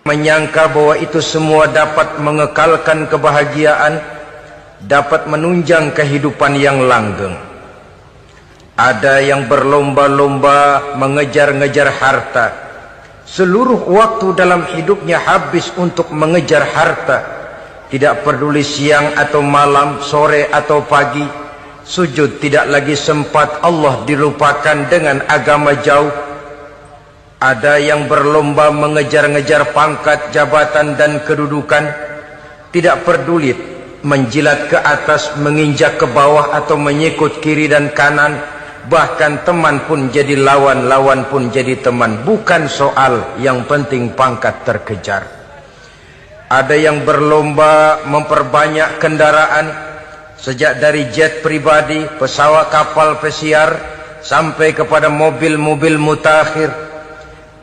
menyangka bahwa itu semua dapat mengekalkan kebahagiaan, dapat menunjang kehidupan yang langgeng. Ada yang berlomba-lomba mengejar-ngejar harta. Seluruh waktu dalam hidupnya habis untuk mengejar harta. Tidak peduli siang atau malam, sore atau pagi. Sujud tidak lagi sempat, Allah dilupakan dengan agama jauh. Ada yang berlomba mengejar-ngejar pangkat, jabatan dan kedudukan. Tidak peduli menjilat ke atas, menginjak ke bawah atau menyikut kiri dan kanan. Bahkan teman pun jadi lawan, lawan pun jadi teman. Bukan soal, yang penting pangkat terkejar. Ada yang berlomba memperbanyak kendaraan, sejak dari jet pribadi, pesawat kapal pesiar, sampai kepada mobil-mobil mutakhir.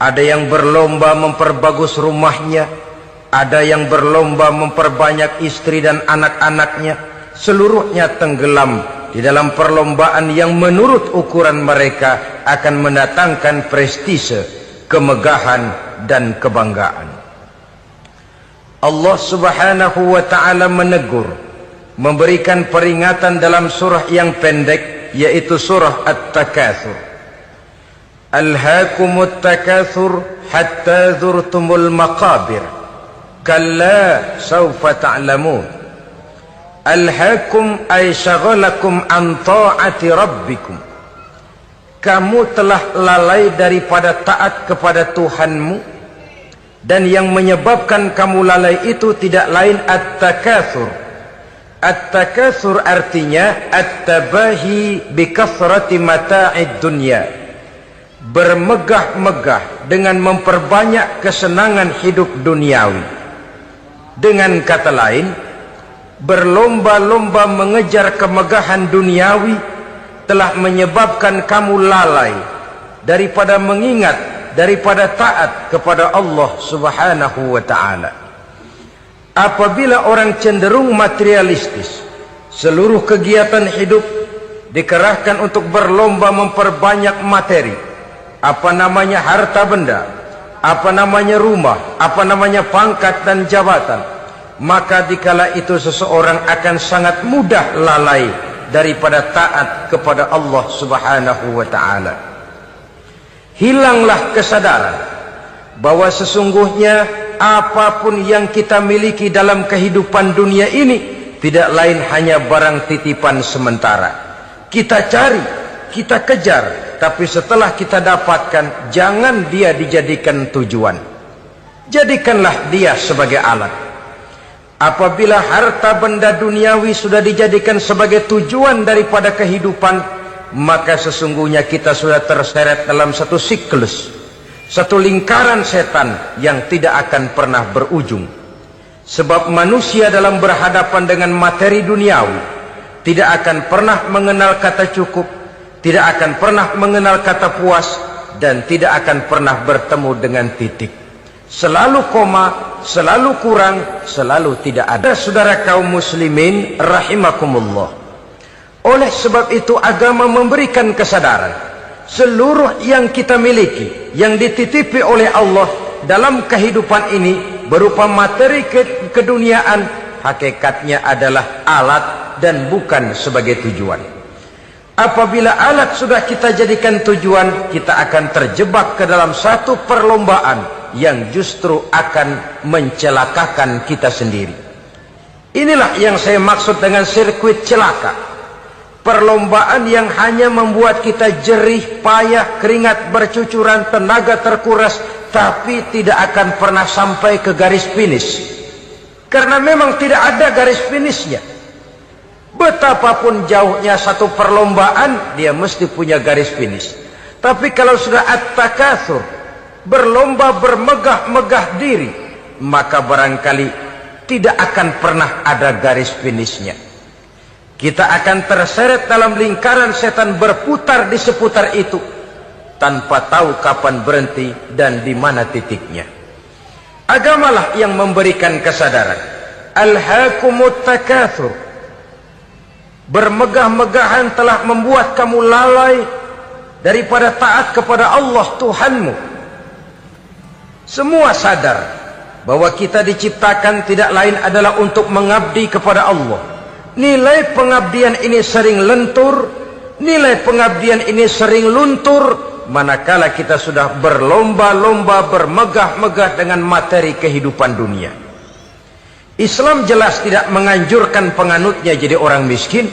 Ada yang berlomba memperbagus rumahnya. Ada yang berlomba memperbanyak istri dan anak-anaknya. Seluruhnya tenggelam di dalam perlombaan yang menurut ukuran mereka akan mendatangkan prestise, kemegahan dan kebanggaan. Allah Subhanahu wa ta'ala menegur, memberikan peringatan dalam surah yang pendek, yaitu surah At-Takatsur. Alhaakumut takatsur hatta zurtumul maqabir, kalla sawfa ta'lamun. Alhaakum ay syagalakum an ta'ati rabbikum. Kamu telah lalai daripada taat kepada Tuhanmu, dan yang menyebabkan kamu lalai itu tidak lain at-takatsur. At-takatsur artinya at-tabahi bi kathrati mata'id dunya. Bermegah-megah dengan memperbanyak kesenangan hidup duniawi. Dengan kata lain, berlomba-lomba mengejar kemegahan duniawi telah menyebabkan kamu lalai daripada mengingat, daripada taat kepada Allah Subhanahu wa ta'ala. Apabila orang cenderung materialistis, seluruh kegiatan hidup dikerahkan untuk berlomba memperbanyak materi. Apa namanya harta benda, apa namanya rumah, apa namanya pangkat dan jabatan. Maka dikala itu seseorang akan sangat mudah lalai daripada taat kepada Allah Subhanahu wa ta'ala. Hilanglah kesadaran bahwa sesungguhnya apapun yang kita miliki dalam kehidupan dunia ini tidak lain hanya barang titipan sementara. Kita cari, kita kejar, tapi setelah kita dapatkan, jangan dia dijadikan tujuan. Jadikanlah dia sebagai alat. Apabila harta benda duniawi sudah dijadikan sebagai tujuan daripada kehidupan, maka sesungguhnya kita sudah terseret dalam satu siklus, satu lingkaran setan yang tidak akan pernah berujung. Sebab manusia dalam berhadapan dengan materi duniawi tidak akan pernah mengenal kata cukup, tidak akan pernah mengenal kata puas, dan tidak akan pernah bertemu dengan titik. Selalu koma, selalu kurang, selalu tidak ada. Saudara kaum muslimin rahimakumullah. Oleh sebab itu agama memberikan kesadaran seluruh yang kita miliki, yang dititipi oleh Allah dalam kehidupan ini berupa materi keduniaan, hakikatnya adalah alat dan bukan sebagai tujuan. Apabila alat sudah kita jadikan tujuan, kita akan terjebak ke dalam satu perlombaan yang justru akan mencelakakan kita sendiri. Inilah yang saya maksud dengan sirkuit celaka. Perlombaan yang hanya membuat kita jerih, payah, keringat bercucuran, tenaga terkuras, tapi tidak akan pernah sampai ke garis finish. Karena memang tidak ada garis finishnya. Betapapun jauhnya satu perlombaan, dia mesti punya garis finish. Tapi kalau sudah at-takatsur, berlomba bermegah-megah diri, maka barangkali tidak akan pernah ada garis finishnya. Kita akan terseret dalam lingkaran setan berputar di seputar itu tanpa tahu kapan berhenti dan di mana titiknya. Agamalah yang memberikan kesadaran. Alhaakumut takatsur. Bermegah-megahan telah membuat kamu lalai daripada taat kepada Allah Tuhanmu. Semua sadar bahwa kita diciptakan tidak lain adalah untuk mengabdi kepada Allah. Nilai pengabdian ini sering lentur, nilai pengabdian ini sering luntur, manakala kita sudah berlomba-lomba bermegah-megah dengan materi kehidupan dunia. Islam jelas tidak menganjurkan penganutnya jadi orang miskin.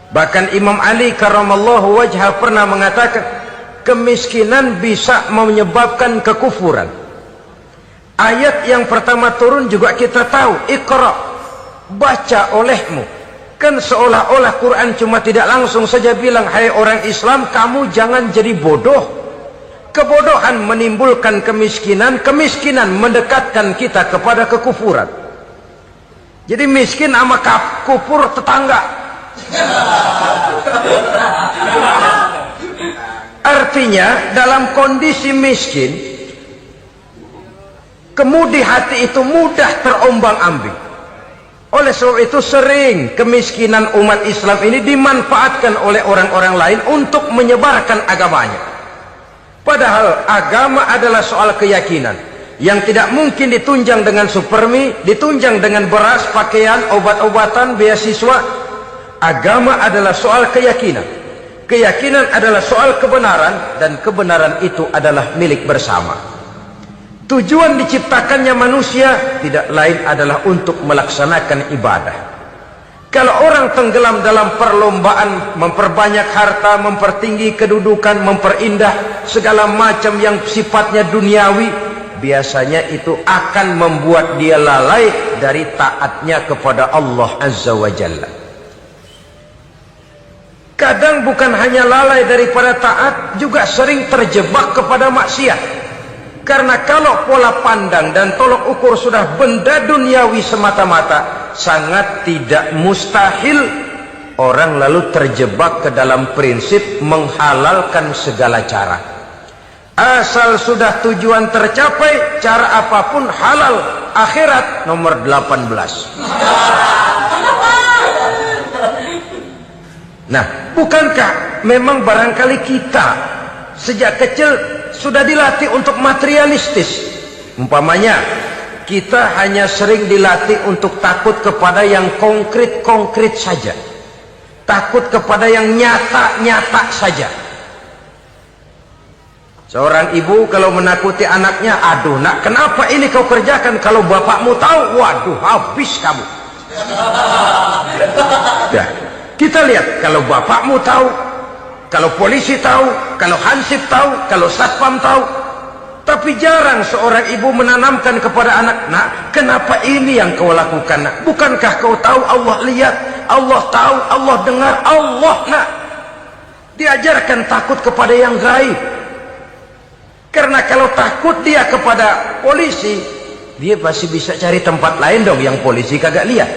Bahkan Imam Ali karramallahu wajhah pernah mengatakan, kemiskinan bisa menyebabkan kekufuran. Ayat yang pertama turun juga kita tahu, Iqra, baca olehmu. Kan seolah-olah Quran cuma tidak langsung saja bilang, hai orang Islam, kamu jangan jadi bodoh. Kebodohan menimbulkan kemiskinan, kemiskinan mendekatkan kita kepada kekufuran. Jadi miskin sama kufur tetangga. Artinya dalam kondisi miskin, kemudi hati itu mudah terombang-ambing. Oleh sebab itu sering kemiskinan umat Islam ini dimanfaatkan oleh orang-orang lain untuk menyebarkan agamanya. Padahal agama adalah soal keyakinan yang tidak mungkin ditunjang dengan supermi, ditunjang dengan beras, pakaian, obat-obatan, beasiswa. Agama adalah soal keyakinan. Keyakinan adalah soal kebenaran, dan kebenaran itu adalah milik bersama. Tujuan diciptakannya manusia tidak lain adalah untuk melaksanakan ibadah. Kalau orang tenggelam dalam perlombaan memperbanyak harta, mempertinggi kedudukan, memperindah segala macam yang sifatnya duniawi, biasanya itu akan membuat dia lalai dari taatnya kepada Allah Azza wa Jalla. Kadang bukan hanya lalai daripada taat, juga sering terjebak kepada maksiat. Karena kalau pola pandang dan tolok ukur sudah benda duniawi semata-mata, sangat tidak mustahil orang lalu terjebak ke dalam prinsip menghalalkan segala cara. Asal sudah tujuan tercapai, cara apapun halal. Akhirat nomor 18. Nah, bukankah memang barangkali kita sejak kecil sudah dilatih untuk materialistis? Umpamanya, kita hanya sering dilatih untuk takut kepada yang konkret-konkret saja. Takut kepada yang nyata-nyata saja. Seorang ibu kalau menakuti anaknya, aduh nak, kenapa ini kau kerjakan? Kalau bapakmu tahu, waduh, habis kamu. Dah. Kita lihat, kalau bapakmu tahu, kalau polisi tahu, kalau hansip tahu, kalau satpam tahu. Tapi jarang seorang ibu menanamkan kepada anak, nak, kenapa ini yang kau lakukan, nak? Bukankah kau tahu Allah lihat, Allah tahu, Allah dengar, Allah, nak? Diajarkan takut kepada yang gaib. Karena kalau takut dia kepada polisi, dia pasti bisa cari tempat lain dong yang polisi kagak lihat.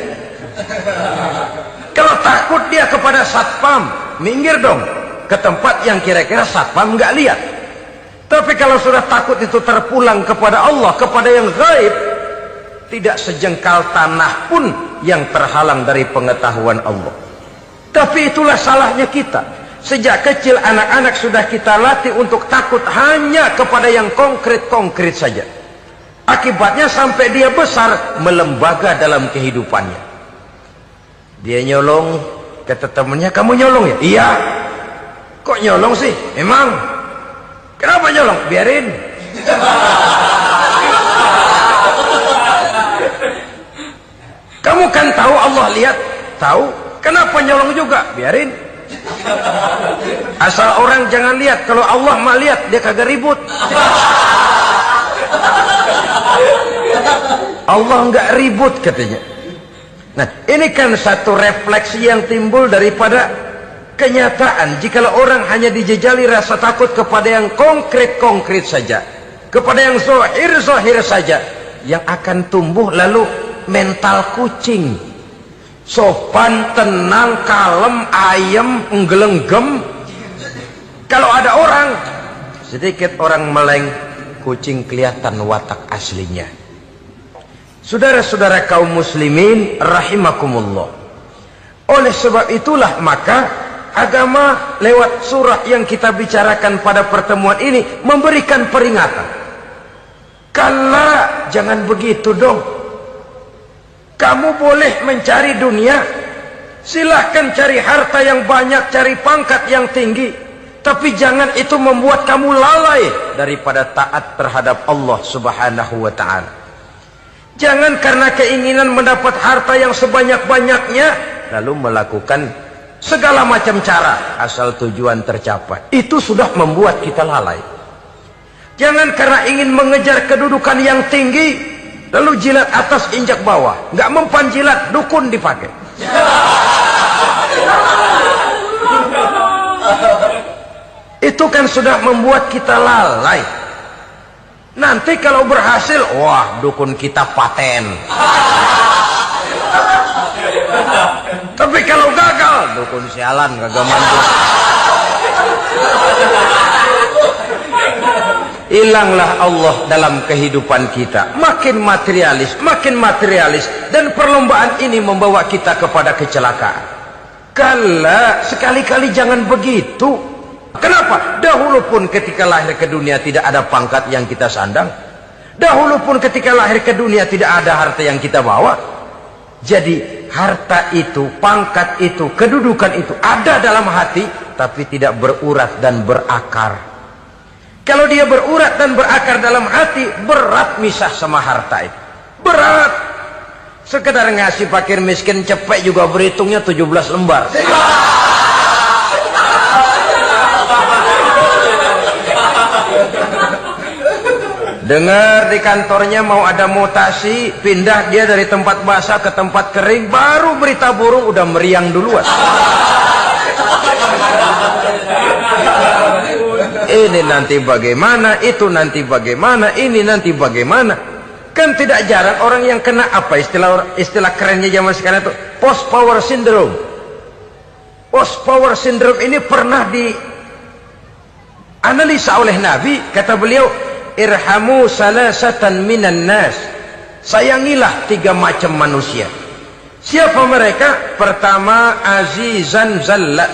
Kalau takut dia kepada satpam, minggir dong ke tempat yang kira-kira satpam nggak lihat. Tapi kalau sudah takut itu terpulang kepada Allah, kepada yang gaib, tidak sejengkal tanah pun yang terhalang dari pengetahuan Allah. Tapi itulah salahnya kita. Sejak kecil anak-anak sudah kita latih untuk takut hanya kepada yang konkret-konkret saja. Akibatnya sampai dia besar melembaga dalam kehidupannya. Dia nyolong, kata temannya, kamu nyolong ya? Iya. Kok nyolong sih? Emang? Kenapa nyolong? Biarin. Kamu kan tahu Allah lihat? Tahu. Kenapa nyolong juga? Biarin. Asal orang jangan lihat. Kalau Allah mah lihat, dia kagak ribut. Allah enggak ribut katanya. Nah, ini kan satu refleksi yang timbul daripada kenyataan. Jikalau orang hanya dijejali rasa takut kepada yang konkret-konkret saja, kepada yang zahir-zahir saja, yang akan tumbuh lalu mental kucing. Sopan, tenang, kalem, ayem, nggelenggem. Kalau ada orang, sedikit orang meleng, kucing kelihatan watak aslinya. Saudara-saudara kaum muslimin rahimakumullah. Oleh sebab itulah maka agama lewat surah yang kita bicarakan pada pertemuan ini memberikan peringatan. Kala, jangan begitu dong. Kamu boleh mencari dunia, silahkan cari harta yang banyak, cari pangkat yang tinggi, tapi jangan itu membuat kamu lalai daripada taat terhadap Allah Subhanahu wa ta'ala. Jangan karena keinginan mendapat harta yang sebanyak-banyaknya lalu melakukan segala macam cara asal tujuan tercapai. Itu sudah membuat kita lalai. Jangan karena ingin mengejar kedudukan yang tinggi lalu jilat atas injak bawah. Nggak mempan jilat, dukun dipakai. Itu kan sudah membuat kita lalai. Nanti kalau berhasil, wah dukun kita paten. Tapi kalau gagal, dukun sialan kagak mampu. Hilanglah Allah dalam kehidupan kita. Makin materialis, dan perlombaan ini membawa kita kepada kecelakaan. Kala, sekali-kali jangan begitu. Kenapa? Dahulu pun ketika lahir ke dunia tidak ada pangkat yang kita sandang. Dahulu pun ketika lahir ke dunia tidak ada harta yang kita bawa. Jadi harta itu, pangkat itu, kedudukan itu ada dalam hati, tapi tidak berurat dan berakar. Kalau dia berurat dan berakar dalam hati, berat misah sama harta itu. Berat. Sekedar ngasih fakir miskin cepet juga berhitungnya 17 lembar. Dengar di kantornya mau ada mutasi, pindah dia dari tempat basah ke tempat kering, baru berita burung udah meriang duluan. Ini nanti bagaimana, itu nanti bagaimana, ini nanti bagaimana. Kan tidak jarang orang yang kena apa istilah kerennya zaman sekarang itu post power syndrome. Post power syndrome ini pernah dianalisa oleh Nabi. Kata beliau, irhamu salasatan minan nas. Sayangilah 3 macam manusia. Siapa mereka? Pertama, azizan zalla,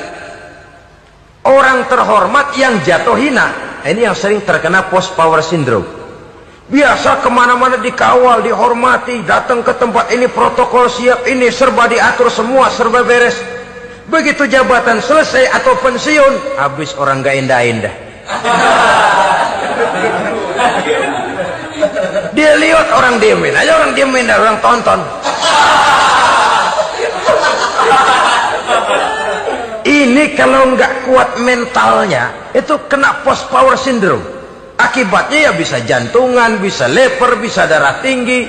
orang terhormat yang jatuh hina. Ini yang sering terkena post power syndrome. Biasa kemana-mana dikawal, dihormati, datang ke tempat ini protokol siap, ini serba diatur semua, serba beres. Begitu jabatan selesai atau pensiun, habis orang gak indah-indah. Dia lihat orang diemin aja, orang diemin, orang tonton. Ini kalau nggak kuat mentalnya, itu kena post power syndrome. Akibatnya ya bisa jantungan, bisa leper, bisa darah tinggi.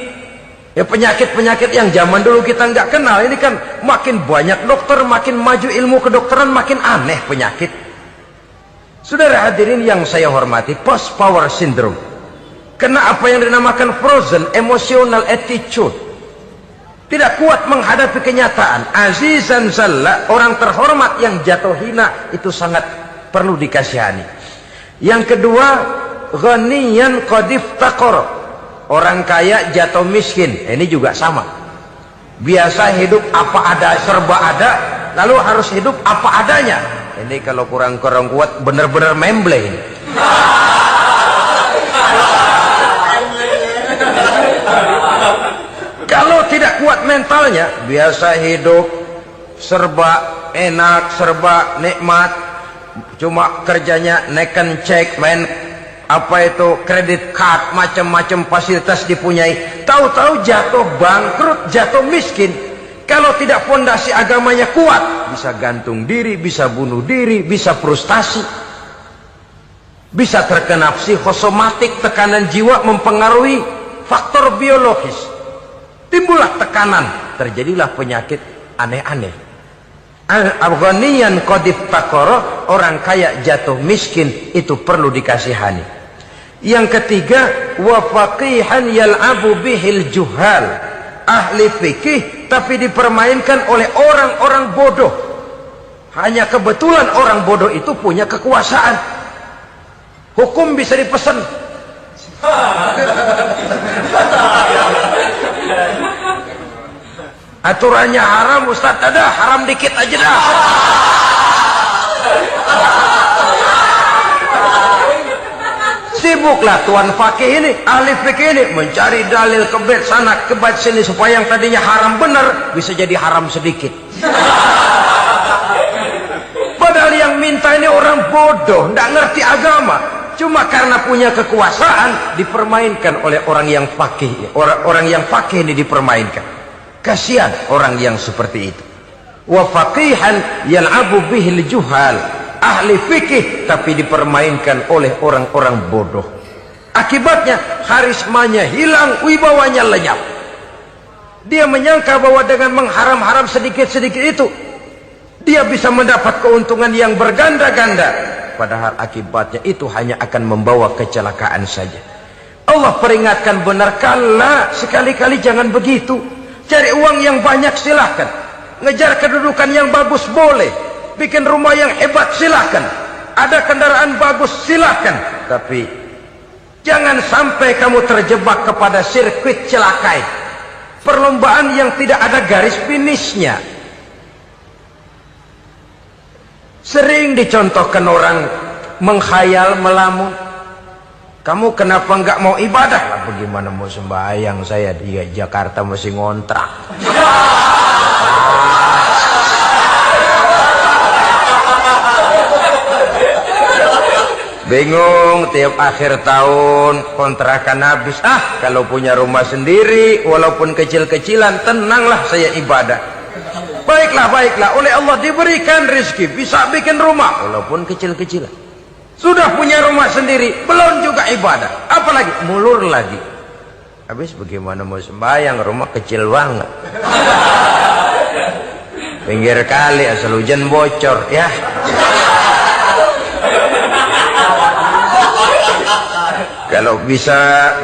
Ya penyakit-penyakit yang zaman dulu kita nggak kenal. Ini kan makin banyak dokter, makin maju ilmu kedokteran, makin aneh penyakit. Saudara hadirin yang saya hormati, post power syndrome kena apa yang dinamakan frozen emotional attitude. Tidak kuat menghadapi kenyataan. Azizan zalla, orang terhormat yang jatuh hina, itu sangat perlu dikasihani. Yang kedua, ghaniyan qad iftaqar, orang kaya jatuh miskin. Ini juga sama. Biasa hidup apa ada, serba ada, lalu harus hidup apa adanya. Ini kalau kurang-kurang kuat benar-benar memble ini. Kalau tidak kuat mentalnya, biasa hidup serba enak, serba nikmat, cuma kerjanya neken cek, main apa itu kredit card, macam-macam fasilitas dipunyai. Tahu-tahu jatuh bangkrut, jatuh miskin. Kalau tidak fondasi agamanya kuat, bisa gantung diri, bisa bunuh diri, bisa frustasi, bisa terkena psikosomatik, tekanan jiwa mempengaruhi faktor biologis. Timbullah tekanan, terjadilah penyakit aneh-aneh. Al-ghaniyan qad iftaqara, orang kaya jatuh miskin, itu perlu dikasihani. Yang ketiga, wa faqihan yal'abu bihil juhal, ahli fikih tapi dipermainkan oleh orang-orang bodoh. Hanya kebetulan orang bodoh itu punya kekuasaan. Hukum bisa dipesan. Aturannya haram, Ustaz, ada haram dikit aja dah. Sibuklah tuan fakih ini, ahli fikih ini mencari dalil kebet sana kebet sini supaya yang tadinya haram benar bisa jadi haram sedikit. Padahal yang minta ini orang bodoh, tidak ngerti agama. Cuma karena punya kekuasaan dipermainkan oleh orang yang fakih. Orang yang fakih ini dipermainkan. Kasihan orang yang seperti itu. Wa faqihan yal'abu bihil juhal. Ahli fikih tapi dipermainkan oleh orang-orang bodoh. Akibatnya karismanya hilang, wibawanya lenyap. Dia menyangka bahwa dengan mengharam-haram sedikit-sedikit itu dia bisa mendapat keuntungan yang berganda-ganda. Padahal akibatnya itu hanya akan membawa kecelakaan saja. Allah peringatkan benar, kala sekali-kali jangan begitu. Cari uang yang banyak silahkan, ngejar kedudukan yang bagus boleh, bikin rumah yang hebat silahkan, ada kendaraan bagus silahkan, tapi jangan sampai kamu terjebak kepada sirkuit celakai, perlombaan yang tidak ada garis finishnya. Sering dicontohkan orang menghayal, melamun. Kamu kenapa enggak mau ibadah? Lah bagaimana mau sembahyang, saya di Jakarta masih ngontrak. Bingung, tiap akhir tahun kontrakan habis. Kalau punya rumah sendiri walaupun kecil-kecilan, tenanglah saya ibadah. Baiklah, oleh Allah diberikan rezeki, bisa bikin rumah walaupun kecil-kecilan. Sudah punya rumah sendiri, belum juga ibadah, apalagi mulur lagi. Habis bagaimana mau sembahyang, rumah kecil banget. Pinggir kali, asal hujan bocor ya. Kalau bisa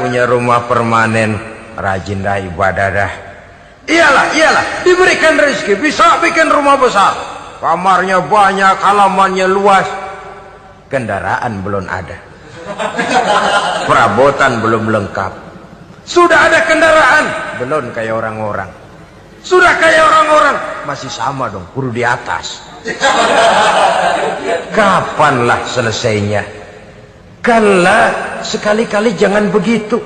punya rumah permanen, rajin dah ibadah dah. Iyalah, diberikan rezeki, bisa bikin rumah besar, kamarnya banyak, halamannya luas, kendaraan belum ada, perabotan belum lengkap. Sudah ada kendaraan, belum kayak orang-orang. Sudah kayak orang-orang, masih sama dong, kudu di atas. Kapanlah selesainya? Kala, sekali-kali jangan begitu.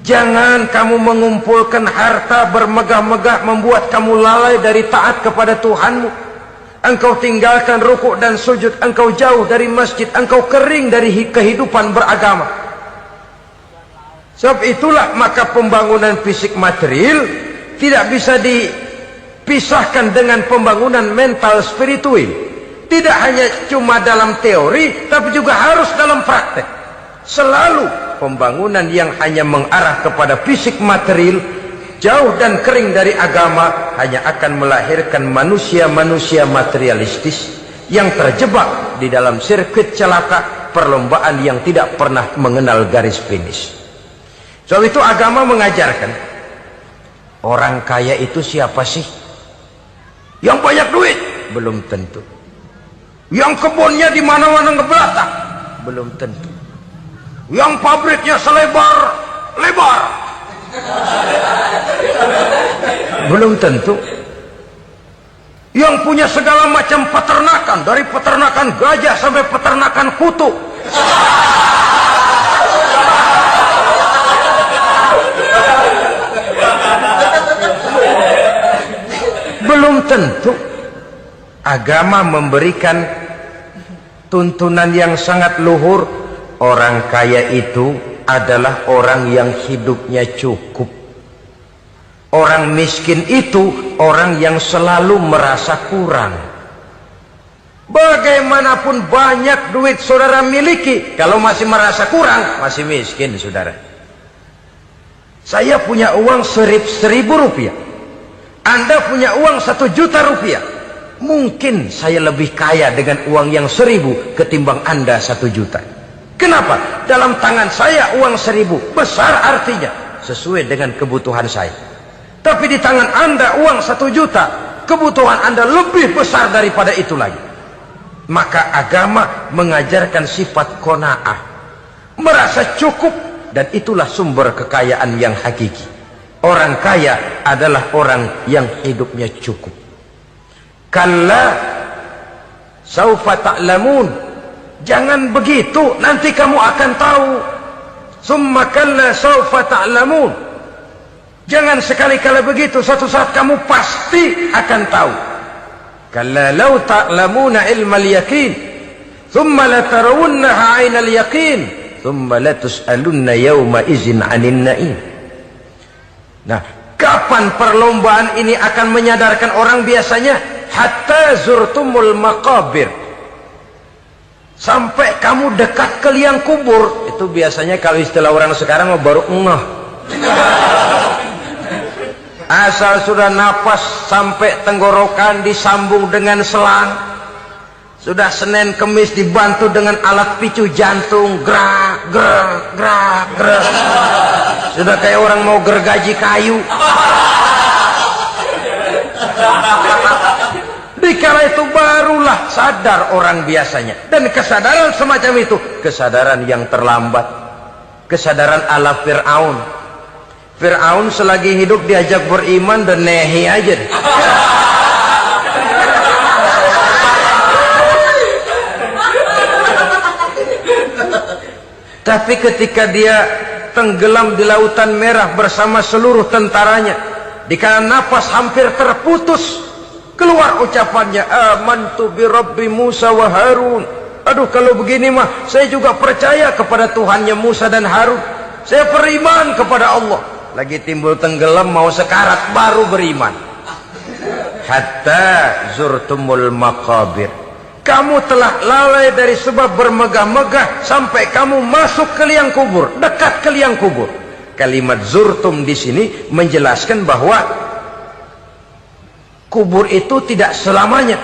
Jangan kamu mengumpulkan harta bermegah-megah membuat kamu lalai dari taat kepada Tuhanmu. Engkau tinggalkan rukuk dan sujud, engkau jauh dari masjid, engkau kering dari kehidupan beragama. Sebab itulah maka pembangunan fisik material tidak bisa dipisahkan dengan pembangunan mental spiritual. Tidak hanya cuma dalam teori, tapi juga harus dalam praktek. Selalu pembangunan yang hanya mengarah kepada fisik material, jauh dan kering dari agama, hanya akan melahirkan manusia-manusia materialistis yang terjebak di dalam sirkuit celaka, perlombaan yang tidak pernah mengenal garis finish. Sebab itu agama mengajarkan, orang kaya itu siapa sih? Yang banyak duit? Belum tentu. Yang kebunnya di mana-mana ngebelakang? Belum tentu. Yang pabriknya selebar-lebar? Belum tentu. Yang punya segala macam peternakan, dari peternakan gajah sampai peternakan kutu? Belum tentu. Agama memberikan tuntunan yang sangat luhur. Orang kaya itu adalah orang yang hidupnya cukup. Orang miskin itu orang yang selalu merasa kurang. Bagaimanapun banyak duit saudara miliki, kalau masih merasa kurang, masih miskin saudara. Saya punya uang 1.000 rupiah, Anda punya uang 1 juta rupiah. Mungkin saya lebih kaya dengan uang yang 1.000 ketimbang Anda 1 juta. Kenapa? Dalam tangan saya uang 1.000 besar, artinya sesuai dengan kebutuhan saya. Tapi di tangan Anda uang 1 juta, kebutuhan Anda lebih besar daripada itu lagi. Maka agama mengajarkan sifat qanaah, merasa cukup, dan itulah sumber kekayaan yang hakiki. Orang kaya adalah orang yang hidupnya cukup. Kalla saufa ta'lamun, Jangan begitu, nanti kamu akan tahu. Summa kalla sawfa ta'lamun. Jangan sekali-kali begitu, suatu saat kamu pasti akan tahu. Kalla law ta'lamuna ilmal yaqin, thumma latarawunnaha 'ainal yaqin, thumma latus'alunna yawma idzin 'anil na'im. Nah, kapan perlombaan ini akan menyadarkan orang biasanya? Hatta zurtumul maqabir. Sampai kamu dekat ke liang kubur. Itu biasanya kalau istilah orang sekarang baru ngeh. Asal sudah napas sampai tenggorokan disambung dengan selang. Sudah Senin Kemis dibantu dengan alat picu jantung. Gerak, gerak, gerak, gerak. Sudah kayak orang mau gergaji kayu. Dikala itu barulah sadar orang biasanya. Dan kesadaran semacam itu, kesadaran yang terlambat. Kesadaran ala Fir'aun. Fir'aun selagi hidup diajak beriman dan nehi aja. Tapi ketika dia tenggelam di lautan merah bersama seluruh tentaranya, dikala napas hampir terputus, keluar ucapannya, amantu bi Rabbi Musa wa Harun. Aduh, kalau begini mah saya juga percaya kepada Tuhannya Musa dan Harun. Saya beriman kepada Allah. Lagi timbul tenggelam mau sekarat baru beriman. Hatta zurtumul maqabir. Kamu telah lalai dari sebab bermegah-megah sampai kamu masuk ke liang kubur, dekat ke liang kubur. Kalimat zurtum di sini menjelaskan bahwa kubur itu tidak selamanya.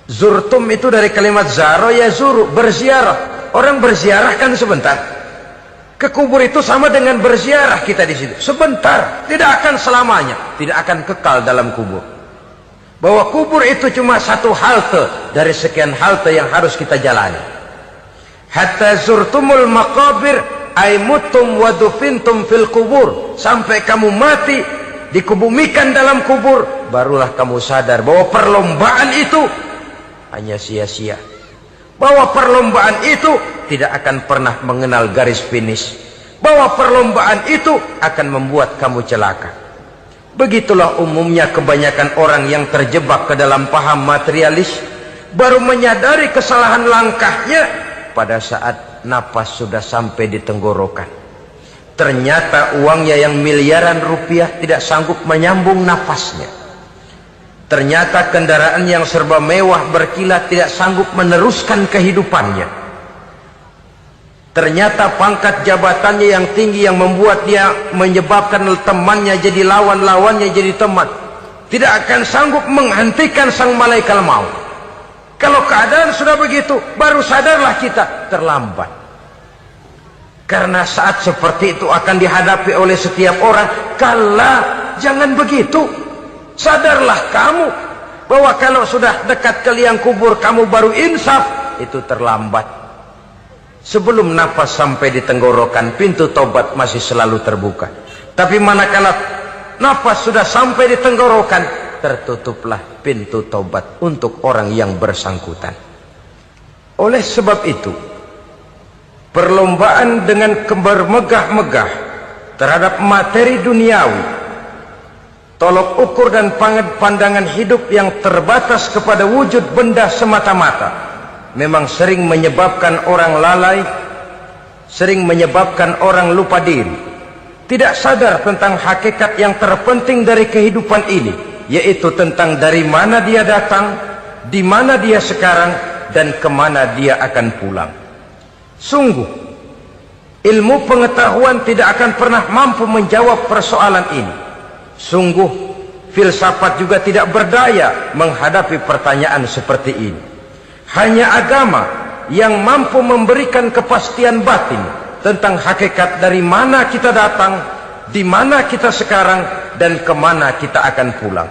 Zurtum itu dari kalimat zaro ya zuru, berziarah. Orang berziarah kan sebentar. Ke kubur itu sama dengan berziarah kita di situ. Sebentar, tidak akan selamanya, tidak akan kekal dalam kubur. Bahwa kubur itu cuma satu halte dari sekian halte yang harus kita jalani. Hatta zurtumul maqabir ay mutum wa dufintum fil kubur. Sampai kamu mati, dikubumikan dalam kubur, barulah kamu sadar bahwa perlombaan itu hanya sia-sia. Bahwa perlombaan itu tidak akan pernah mengenal garis finish. Bahwa perlombaan itu akan membuat kamu celaka. Begitulah umumnya kebanyakan orang yang terjebak ke dalam paham materialis, baru menyadari kesalahan langkahnya pada saat napas sudah sampai di tenggorokan. Ternyata uangnya yang miliaran rupiah tidak sanggup menyambung napasnya. Ternyata kendaraan yang serba mewah berkilat tidak sanggup meneruskan kehidupannya. Ternyata pangkat jabatannya yang tinggi yang membuat dia menyebabkan temannya jadi lawan-lawannya jadi teman, tidak akan sanggup menghentikan sang malaikat maut. Kalau keadaan sudah begitu, baru sadarlah kita terlambat. Karena saat seperti itu akan dihadapi oleh setiap orang. Kala, jangan begitu. Sadarlah kamu bahwa kalau sudah dekat ke liang kubur kamu baru insaf, itu terlambat. Sebelum nafas sampai di tenggorokan, pintu tobat masih selalu terbuka. Tapi manakala nafas sudah sampai di tenggorokan, tertutuplah pintu tobat untuk orang yang bersangkutan. Oleh sebab itu, perlombaan dengan bermegah-megah terhadap materi duniawi, tolok ukur dan pandangan hidup yang terbatas kepada wujud benda semata-mata, memang sering menyebabkan orang lalai, sering menyebabkan orang lupa diri, tidak sadar tentang hakikat yang terpenting dari kehidupan ini, yaitu tentang dari mana dia datang, di mana dia sekarang, dan kemana dia akan pulang. Sungguh, ilmu pengetahuan tidak akan pernah mampu menjawab persoalan ini. Sungguh, filsafat juga tidak berdaya menghadapi pertanyaan seperti ini. Hanya agama yang mampu memberikan kepastian batin tentang hakikat dari mana kita datang, di mana kita sekarang, dan kemana kita akan pulang.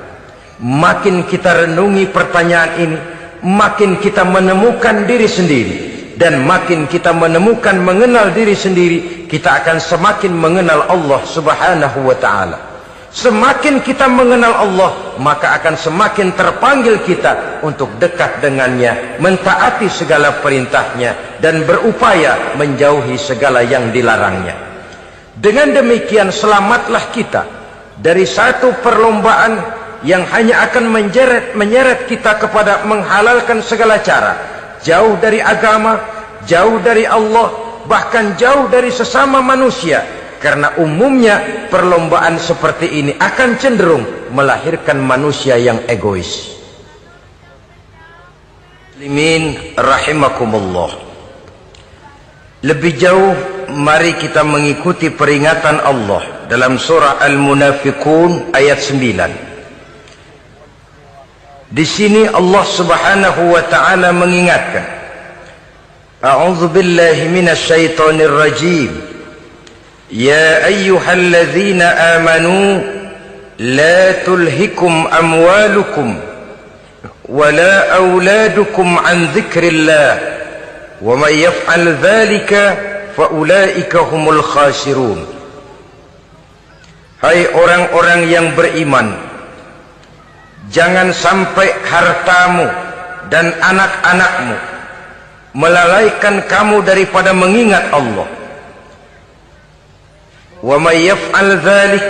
Makin kita renungi pertanyaan ini, makin kita menemukan diri sendiri. Dan makin kita menemukan mengenal diri sendiri, kita akan semakin mengenal Allah Subhanahu wa ta'ala. Semakin kita mengenal Allah, maka akan semakin terpanggil kita untuk dekat dengannya, mentaati segala perintahnya, dan berupaya menjauhi segala yang dilarangnya. Dengan demikian selamatlah kita dari satu perlombaan yang hanya akan menyeret kita kepada menghalalkan segala cara, jauh dari agama, jauh dari Allah, bahkan jauh dari sesama manusia. Karena umumnya perlombaan seperti ini akan cenderung melahirkan manusia yang egois. Muslimin rahimakumullah. Lebih jauh, mari kita mengikuti peringatan Allah dalam surah Al-Munafiqun ayat 9. Di sini Allah Subhanahu wa taala mengingatkan, A'udzu billahi minasy syaithanir rajim. Ya ayyuhalladzina amanu la tulhikum amwalukum wala auladukum an dzikrillah wa may yaf'al dzalika fa ulaika humul khasirun. Hai orang-orang yang beriman, jangan sampai hartamu dan anak-anakmu melalaikan kamu daripada mengingat Allah. Wa may yaf'al dzalik,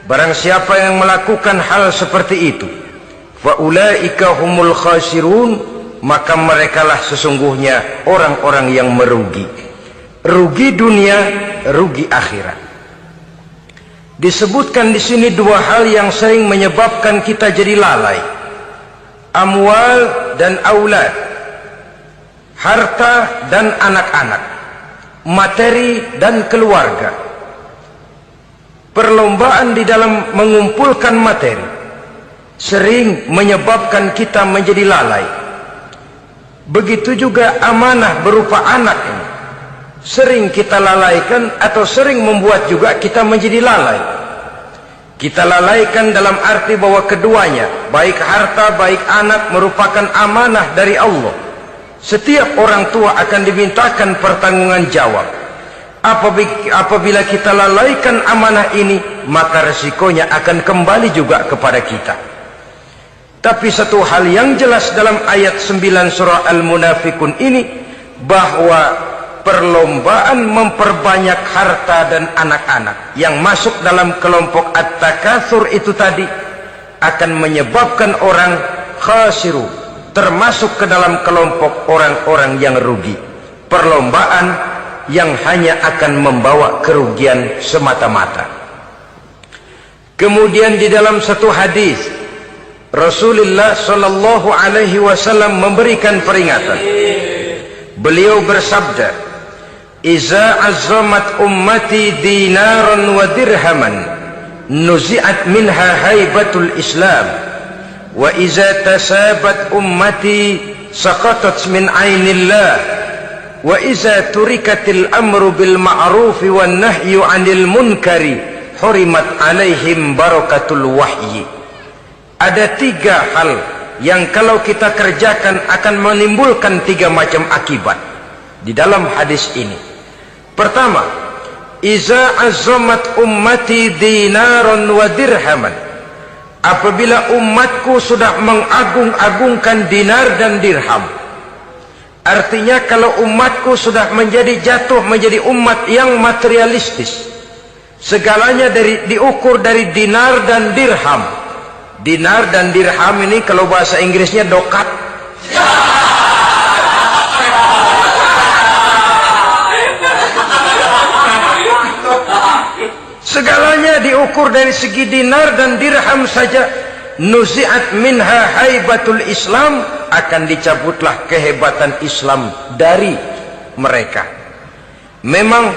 barang siapa yang melakukan hal seperti itu, fa ulaika humul khasirun, maka merekalah sesungguhnya orang-orang yang merugi. Rugi dunia, rugi akhirat. Disebutkan di sini dua hal yang sering menyebabkan kita jadi lalai. Amwal dan aulad. Harta dan anak-anak. Materi dan keluarga. Perlombaan di dalam mengumpulkan materi sering menyebabkan kita menjadi lalai. Begitu juga amanah berupa anak ini sering kita lalaikan atau sering membuat juga kita menjadi lalai. Kita lalaikan dalam arti bahwa keduanya, baik harta baik anak, merupakan amanah dari Allah. Setiap orang tua akan dimintakan pertanggungan jawab. Apabila kita lalaikan amanah ini, maka resikonya akan kembali juga kepada kita. Tapi satu hal yang jelas dalam ayat 9 surah Al-Munafiqun ini, bahwa perlombaan memperbanyak harta dan anak-anak yang masuk dalam kelompok at-takatsur itu tadi akan menyebabkan orang khasiru, termasuk ke dalam kelompok orang-orang yang rugi. Perlombaan yang hanya akan membawa kerugian semata-mata. Kemudian di dalam satu hadis Rasulullah sallallahu alaihi wasallam memberikan peringatan. Beliau bersabda, "Iza azzamat ummati dinaran wa dirhaman, nuzi'at minha haibatul Islam, wa iza tasabat ummati saqatat min ainillah." Wa iza turikatil amru bil ma'rufi wan nahyu 'anil munkari hurimat 'alaihim barakatul wahyi. Ada tiga hal yang kalau kita kerjakan akan menimbulkan tiga macam akibat di dalam hadis ini. Pertama, iza azzamat ummati dinaran wa dirhaman. Apabila umatku sudah mengagung-agungkan dinar dan dirham, artinya kalau umatku sudah jatuh menjadi umat yang materialistis, segalanya diukur dari dinar dan dirham. Dinar dan dirham ini kalau bahasa Inggrisnya dokat. Segalanya diukur dari segi dinar dan dirham saja. Nuzi'at minha haibatul Islam, akan dicabutlah kehebatan Islam dari mereka. Memang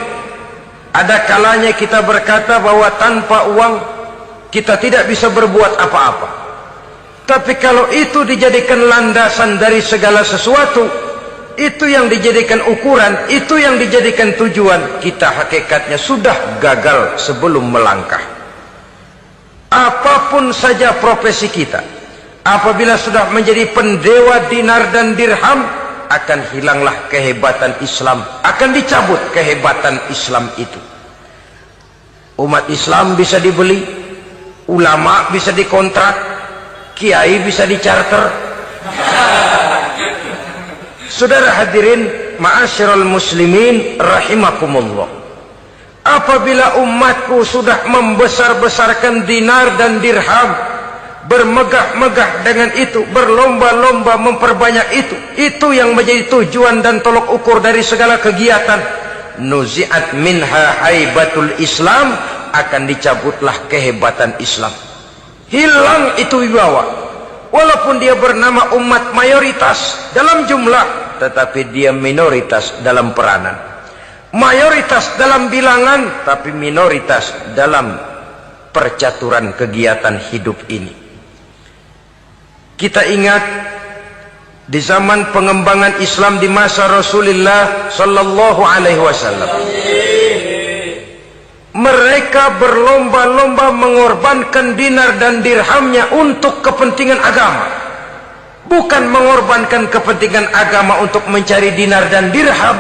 ada kalanya kita berkata bahwa tanpa uang kita tidak bisa berbuat apa-apa. Tapi kalau itu dijadikan landasan dari segala sesuatu, itu yang dijadikan ukuran, itu yang dijadikan tujuan, kita hakikatnya sudah gagal sebelum melangkah. Apapun saja profesi kita, apabila sudah menjadi pendewa dinar dan dirham, akan hilanglah kehebatan Islam, akan dicabut kehebatan Islam itu. Umat Islam bisa dibeli, ulama bisa dikontrak, kiai bisa dicarter. Saudara hadirin ma'asyiral muslimin rahimakumullah, apabila umatku sudah membesar-besarkan dinar dan dirham, bermegah-megah dengan itu, berlomba-lomba memperbanyak itu yang menjadi tujuan dan tolok ukur dari segala kegiatan, nuzi'at minha haibatul Islam, akan dicabutlah kehebatan Islam, hilang itu wibawa. Walaupun dia bernama umat mayoritas dalam jumlah, tetapi dia minoritas dalam peranan, mayoritas dalam bilangan, tapi minoritas dalam percaturan kegiatan hidup ini. Kita ingat di zaman pengembangan Islam di masa Rasulullah sallallahu alaihi wasallam, mereka berlomba-lomba mengorbankan dinar dan dirhamnya untuk kepentingan agama, bukan mengorbankan kepentingan agama untuk mencari dinar dan dirham.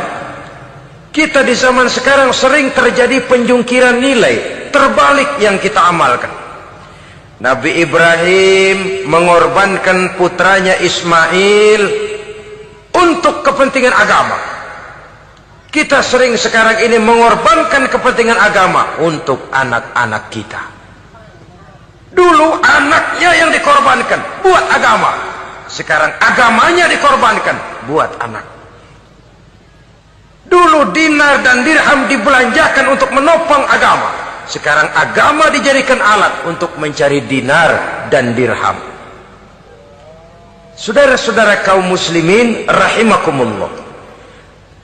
Kita di zaman sekarang sering terjadi penjungkiran nilai, terbalik yang kita amalkan. Nabi Ibrahim mengorbankan putranya Ismail untuk kepentingan agama. Kita sering sekarang ini mengorbankan kepentingan agama untuk anak-anak kita. Dulu anaknya yang dikorbankan buat agama, sekarang agamanya dikorbankan buat anak. Dulu dinar dan dirham dibelanjakan untuk menopang agama, sekarang agama dijadikan alat untuk mencari dinar dan dirham. Saudara-saudara kaum muslimin rahimakumullah,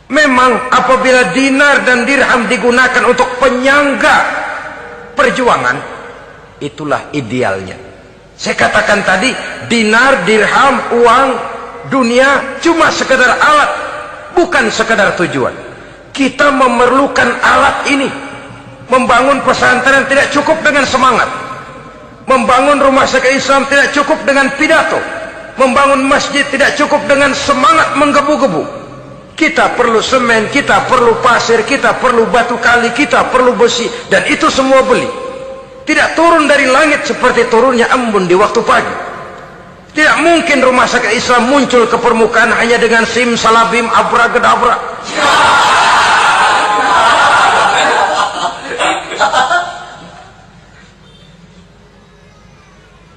memang apabila dinar dan dirham digunakan untuk penyangga perjuangan, itulah idealnya. Saya katakan tadi, dinar, dirham, uang, dunia cuma sekedar alat, bukan sekedar tujuan. Kita memerlukan alat ini. Membangun pesantren tidak cukup dengan semangat, membangun rumah sakit Islam tidak cukup dengan pidato, membangun masjid tidak cukup dengan semangat menggebu-gebu. Kita perlu semen, kita perlu pasir, kita perlu batu kali, kita perlu besi, dan itu semua beli. Tidak turun dari langit seperti turunnya embun di waktu pagi. Tidak mungkin rumah sakit Islam muncul ke permukaan hanya dengan simsalabim abracadabra.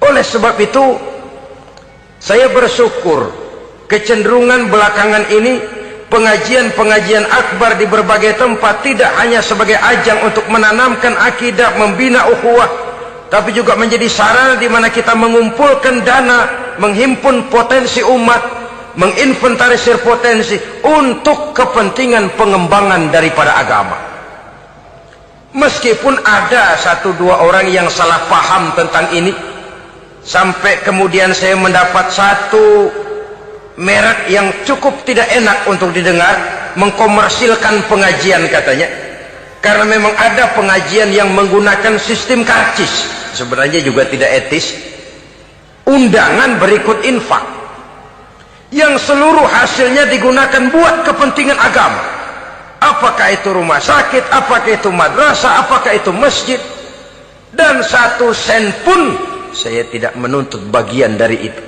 Oleh sebab itu, saya bersyukur kecenderungan belakangan ini pengajian-pengajian akbar di berbagai tempat tidak hanya sebagai ajang untuk menanamkan akidah, membina ukhuwah, tapi juga menjadi sarana di mana kita mengumpulkan dana, menghimpun potensi umat, menginventarisir potensi untuk kepentingan pengembangan daripada agama. Meskipun ada satu dua orang yang salah paham tentang ini, sampai kemudian saya mendapat satu merek yang cukup tidak enak untuk didengar, mengkomersilkan pengajian katanya, karena memang ada pengajian yang menggunakan sistem karcis, sebenarnya juga tidak etis. Undangan berikut infak yang seluruh hasilnya digunakan buat kepentingan agama, apakah itu rumah sakit, apakah itu madrasah, apakah itu masjid, dan satu sen pun saya tidak menuntut bagian dari itu.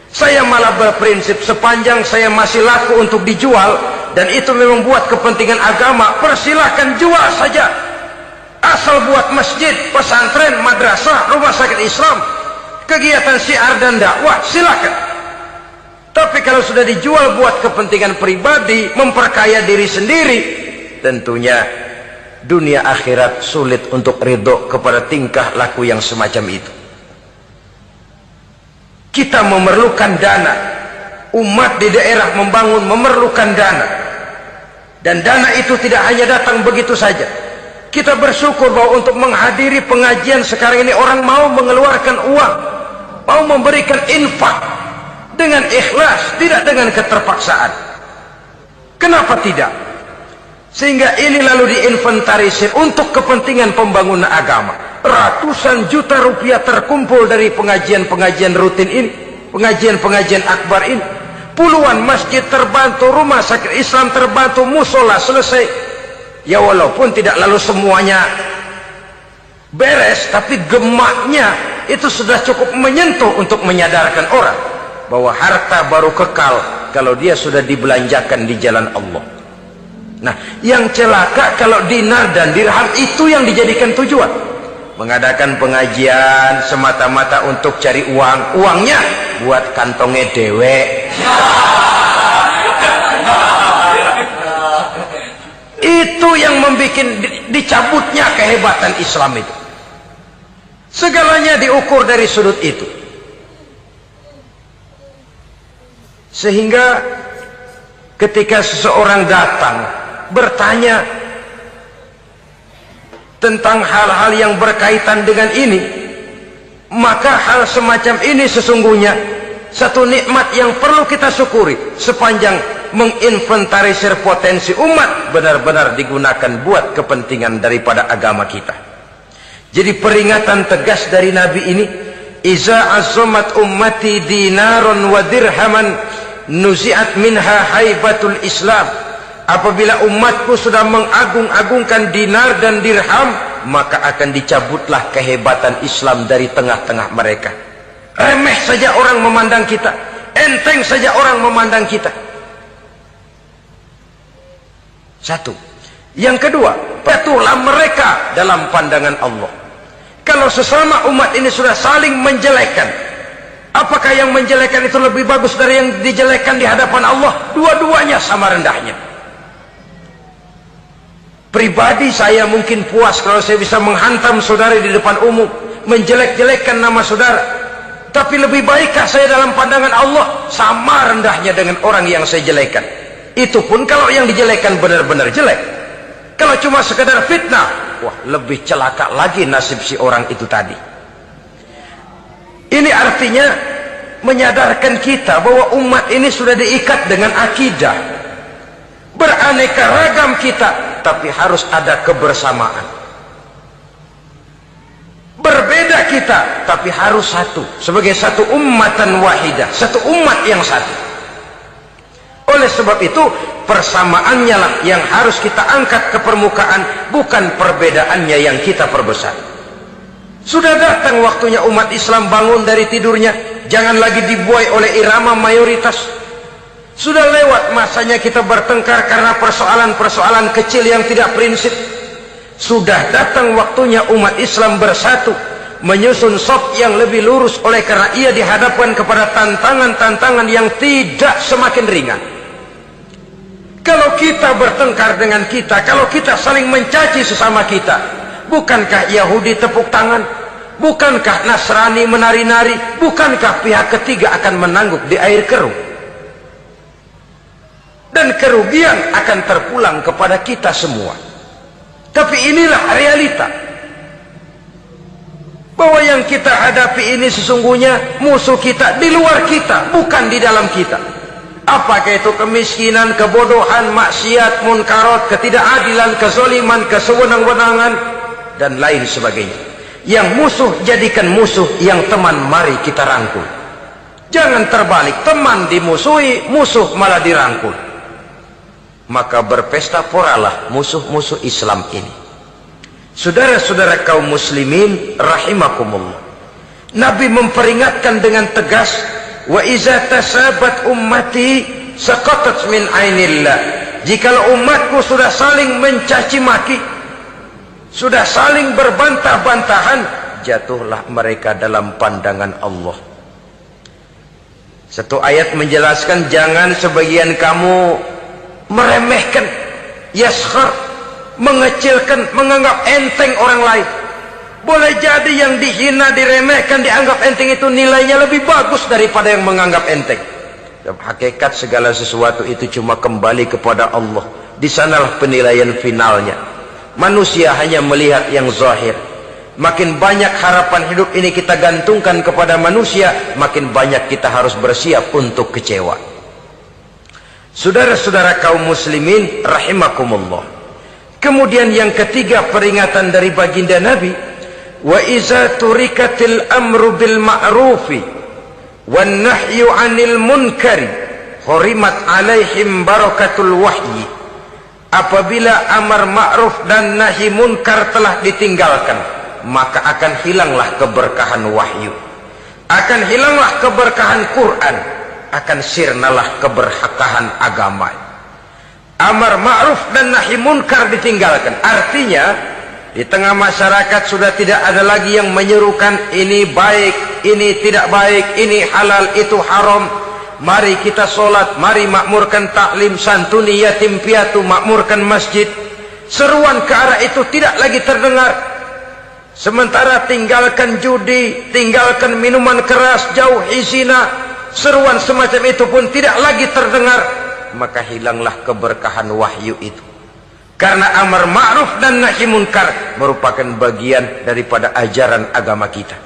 Saya malah berprinsip sepanjang saya masih laku untuk dijual dan itu memang buat kepentingan agama, persilahkan jual saja, asal buat masjid, pesantren, madrasah, rumah sakit Islam, kegiatan syiar dan dakwah, silakan. Tapi kalau sudah dijual buat kepentingan pribadi, memperkaya diri sendiri, tentunya dunia akhirat sulit untuk ridho kepada tingkah laku yang semacam itu. Kita memerlukan dana, umat di daerah membangun memerlukan dana, dan dana itu tidak hanya datang begitu saja. Kita bersyukur bahwa untuk menghadiri pengajian sekarang ini orang mau mengeluarkan uang, mau memberikan infak dengan ikhlas, tidak dengan keterpaksaan. Kenapa tidak? Sehingga ini lalu diinventarisir untuk kepentingan pembangunan agama. Ratusan juta rupiah terkumpul dari pengajian-pengajian rutin ini, pengajian-pengajian akbar ini. Puluhan masjid terbantu, rumah sakit Islam terbantu, musola selesai. Ya walaupun tidak lalu semuanya beres, tapi gemaknya itu sudah cukup menyentuh untuk menyadarkan orang bahwa harta baru kekal kalau dia sudah dibelanjakan di jalan Allah. Nah, yang celaka kalau dinar dan dirham itu yang dijadikan tujuan. Mengadakan pengajian semata-mata untuk cari uang, uangnya buat kantongnya dewek. Itu yang membuat dicabutnya kehebatan Islam itu. Segalanya diukur dari sudut itu. Sehingga ketika seseorang datang bertanya tentang hal-hal yang berkaitan dengan ini, maka hal semacam ini sesungguhnya satu nikmat yang perlu kita syukuri sepanjang menginventarisir potensi umat benar-benar digunakan buat kepentingan daripada agama kita. Jadi peringatan tegas dari Nabi ini, iza azamat ummati dinaron wa dirhaman nuzi'at minha haibatul Islam. Apabila umatku sudah mengagung-agungkan dinar dan dirham, maka akan dicabutlah kehebatan Islam dari tengah-tengah mereka. Remeh saja orang memandang kita, enteng saja orang memandang kita. Satu. Yang kedua, patuhlah mereka dalam pandangan Allah. Kalau sesama umat ini sudah saling menjelekkan, apakah yang menjelekkan itu lebih bagus dari yang dijelekkan di hadapan Allah? Dua-duanya sama rendahnya. Pribadi saya mungkin puas kalau saya bisa menghantam saudara di depan umum, menjelek-jelekkan nama saudara. Tapi lebih baikkah saya dalam pandangan Allah? Sama rendahnya dengan orang yang saya jelekkan. Itu pun kalau yang dijelekkan benar-benar jelek. Kalau cuma sekedar fitnah, wah, lebih celaka lagi nasib si orang itu tadi. Ini artinya menyadarkan kita bahwa umat ini sudah diikat dengan akidah. Beraneka ragam kita, tapi harus ada kebersamaan. Berbeda kita, tapi harus satu. Sebagai satu ummatan wahidah, satu umat yang satu. Oleh sebab itu, persamaannya lah yang harus kita angkat ke permukaan, bukan perbedaannya yang kita perbesar. Sudah datang waktunya umat Islam bangun dari tidurnya, jangan lagi dibuai oleh irama mayoritas. Sudah lewat masanya kita bertengkar karena persoalan-persoalan kecil yang tidak prinsip. Sudah datang waktunya umat Islam bersatu, menyusun saf yang lebih lurus oleh karena ia dihadapkan kepada tantangan-tantangan yang tidak semakin ringan. Kalau kita bertengkar dengan kita, kalau kita saling mencaci sesama kita, bukankah Yahudi tepuk tangan? Bukankah Nasrani menari-nari? Bukankah pihak ketiga akan menangguk di air keruh? Dan kerugian akan terpulang kepada kita semua. Tapi inilah realita, bahwa yang kita hadapi ini sesungguhnya musuh kita di luar kita, bukan di dalam kita. Apakah itu kemiskinan, kebodohan, maksiat, munkarat, ketidakadilan, kezaliman, kesewenang-wenangan, dan lain sebagainya. Yang musuh jadikan musuh, yang teman mari kita rangkul. Jangan terbalik, teman dimusuhi, musuh malah dirangkul. Maka berpesta poralah musuh-musuh Islam ini. Saudara-saudara kaum muslimin rahimakumullah, Nabi memperingatkan dengan tegas, wa iza tasabat ummati saqatat min ainillah. Jikalau umatku sudah saling mencaci maki, sudah saling berbantah-bantahan, jatuhlah mereka dalam pandangan Allah. Satu ayat menjelaskan, jangan sebagian kamu meremehkan, yaskhar, mengecilkan, menganggap enteng orang lain. Boleh jadi yang dihina, diremehkan, dianggap enteng itu nilainya lebih bagus daripada yang menganggap enteng. Dan hakikat segala sesuatu itu cuma kembali kepada Allah. Di sanalah penilaian finalnya. Manusia hanya melihat yang zahir. Makin banyak harapan hidup ini kita gantungkan kepada manusia, makin banyak kita harus bersiap untuk kecewa. Saudara-saudara kaum muslimin rahimakumullah. Kemudian yang ketiga peringatan dari baginda Nabi, wa iza turikatil amru bil ma'rufi wan nahyu 'anil munkari hurimat 'alaihim barakatul wahyi. Apabila amar ma'ruf dan nahi munkar telah ditinggalkan, maka akan hilanglah keberkahan wahyu, akan hilanglah keberkahan Quran, akan sirnalah keberkahan agama. Amar ma'ruf dan nahi munkar ditinggalkan. Artinya di tengah masyarakat sudah tidak ada lagi yang menyerukan ini baik, ini tidak baik, ini halal, itu haram. Mari kita sholat, mari makmurkan taklim, santuni yatim piatu, makmurkan masjid. Seruan ke arah itu tidak lagi terdengar. Sementara tinggalkan judi, tinggalkan minuman keras, jauhi zina, seruan semacam itu pun tidak lagi terdengar. Maka hilanglah keberkahan wahyu itu. Karena amar ma'ruf dan nahi munkar merupakan bagian daripada ajaran agama kita.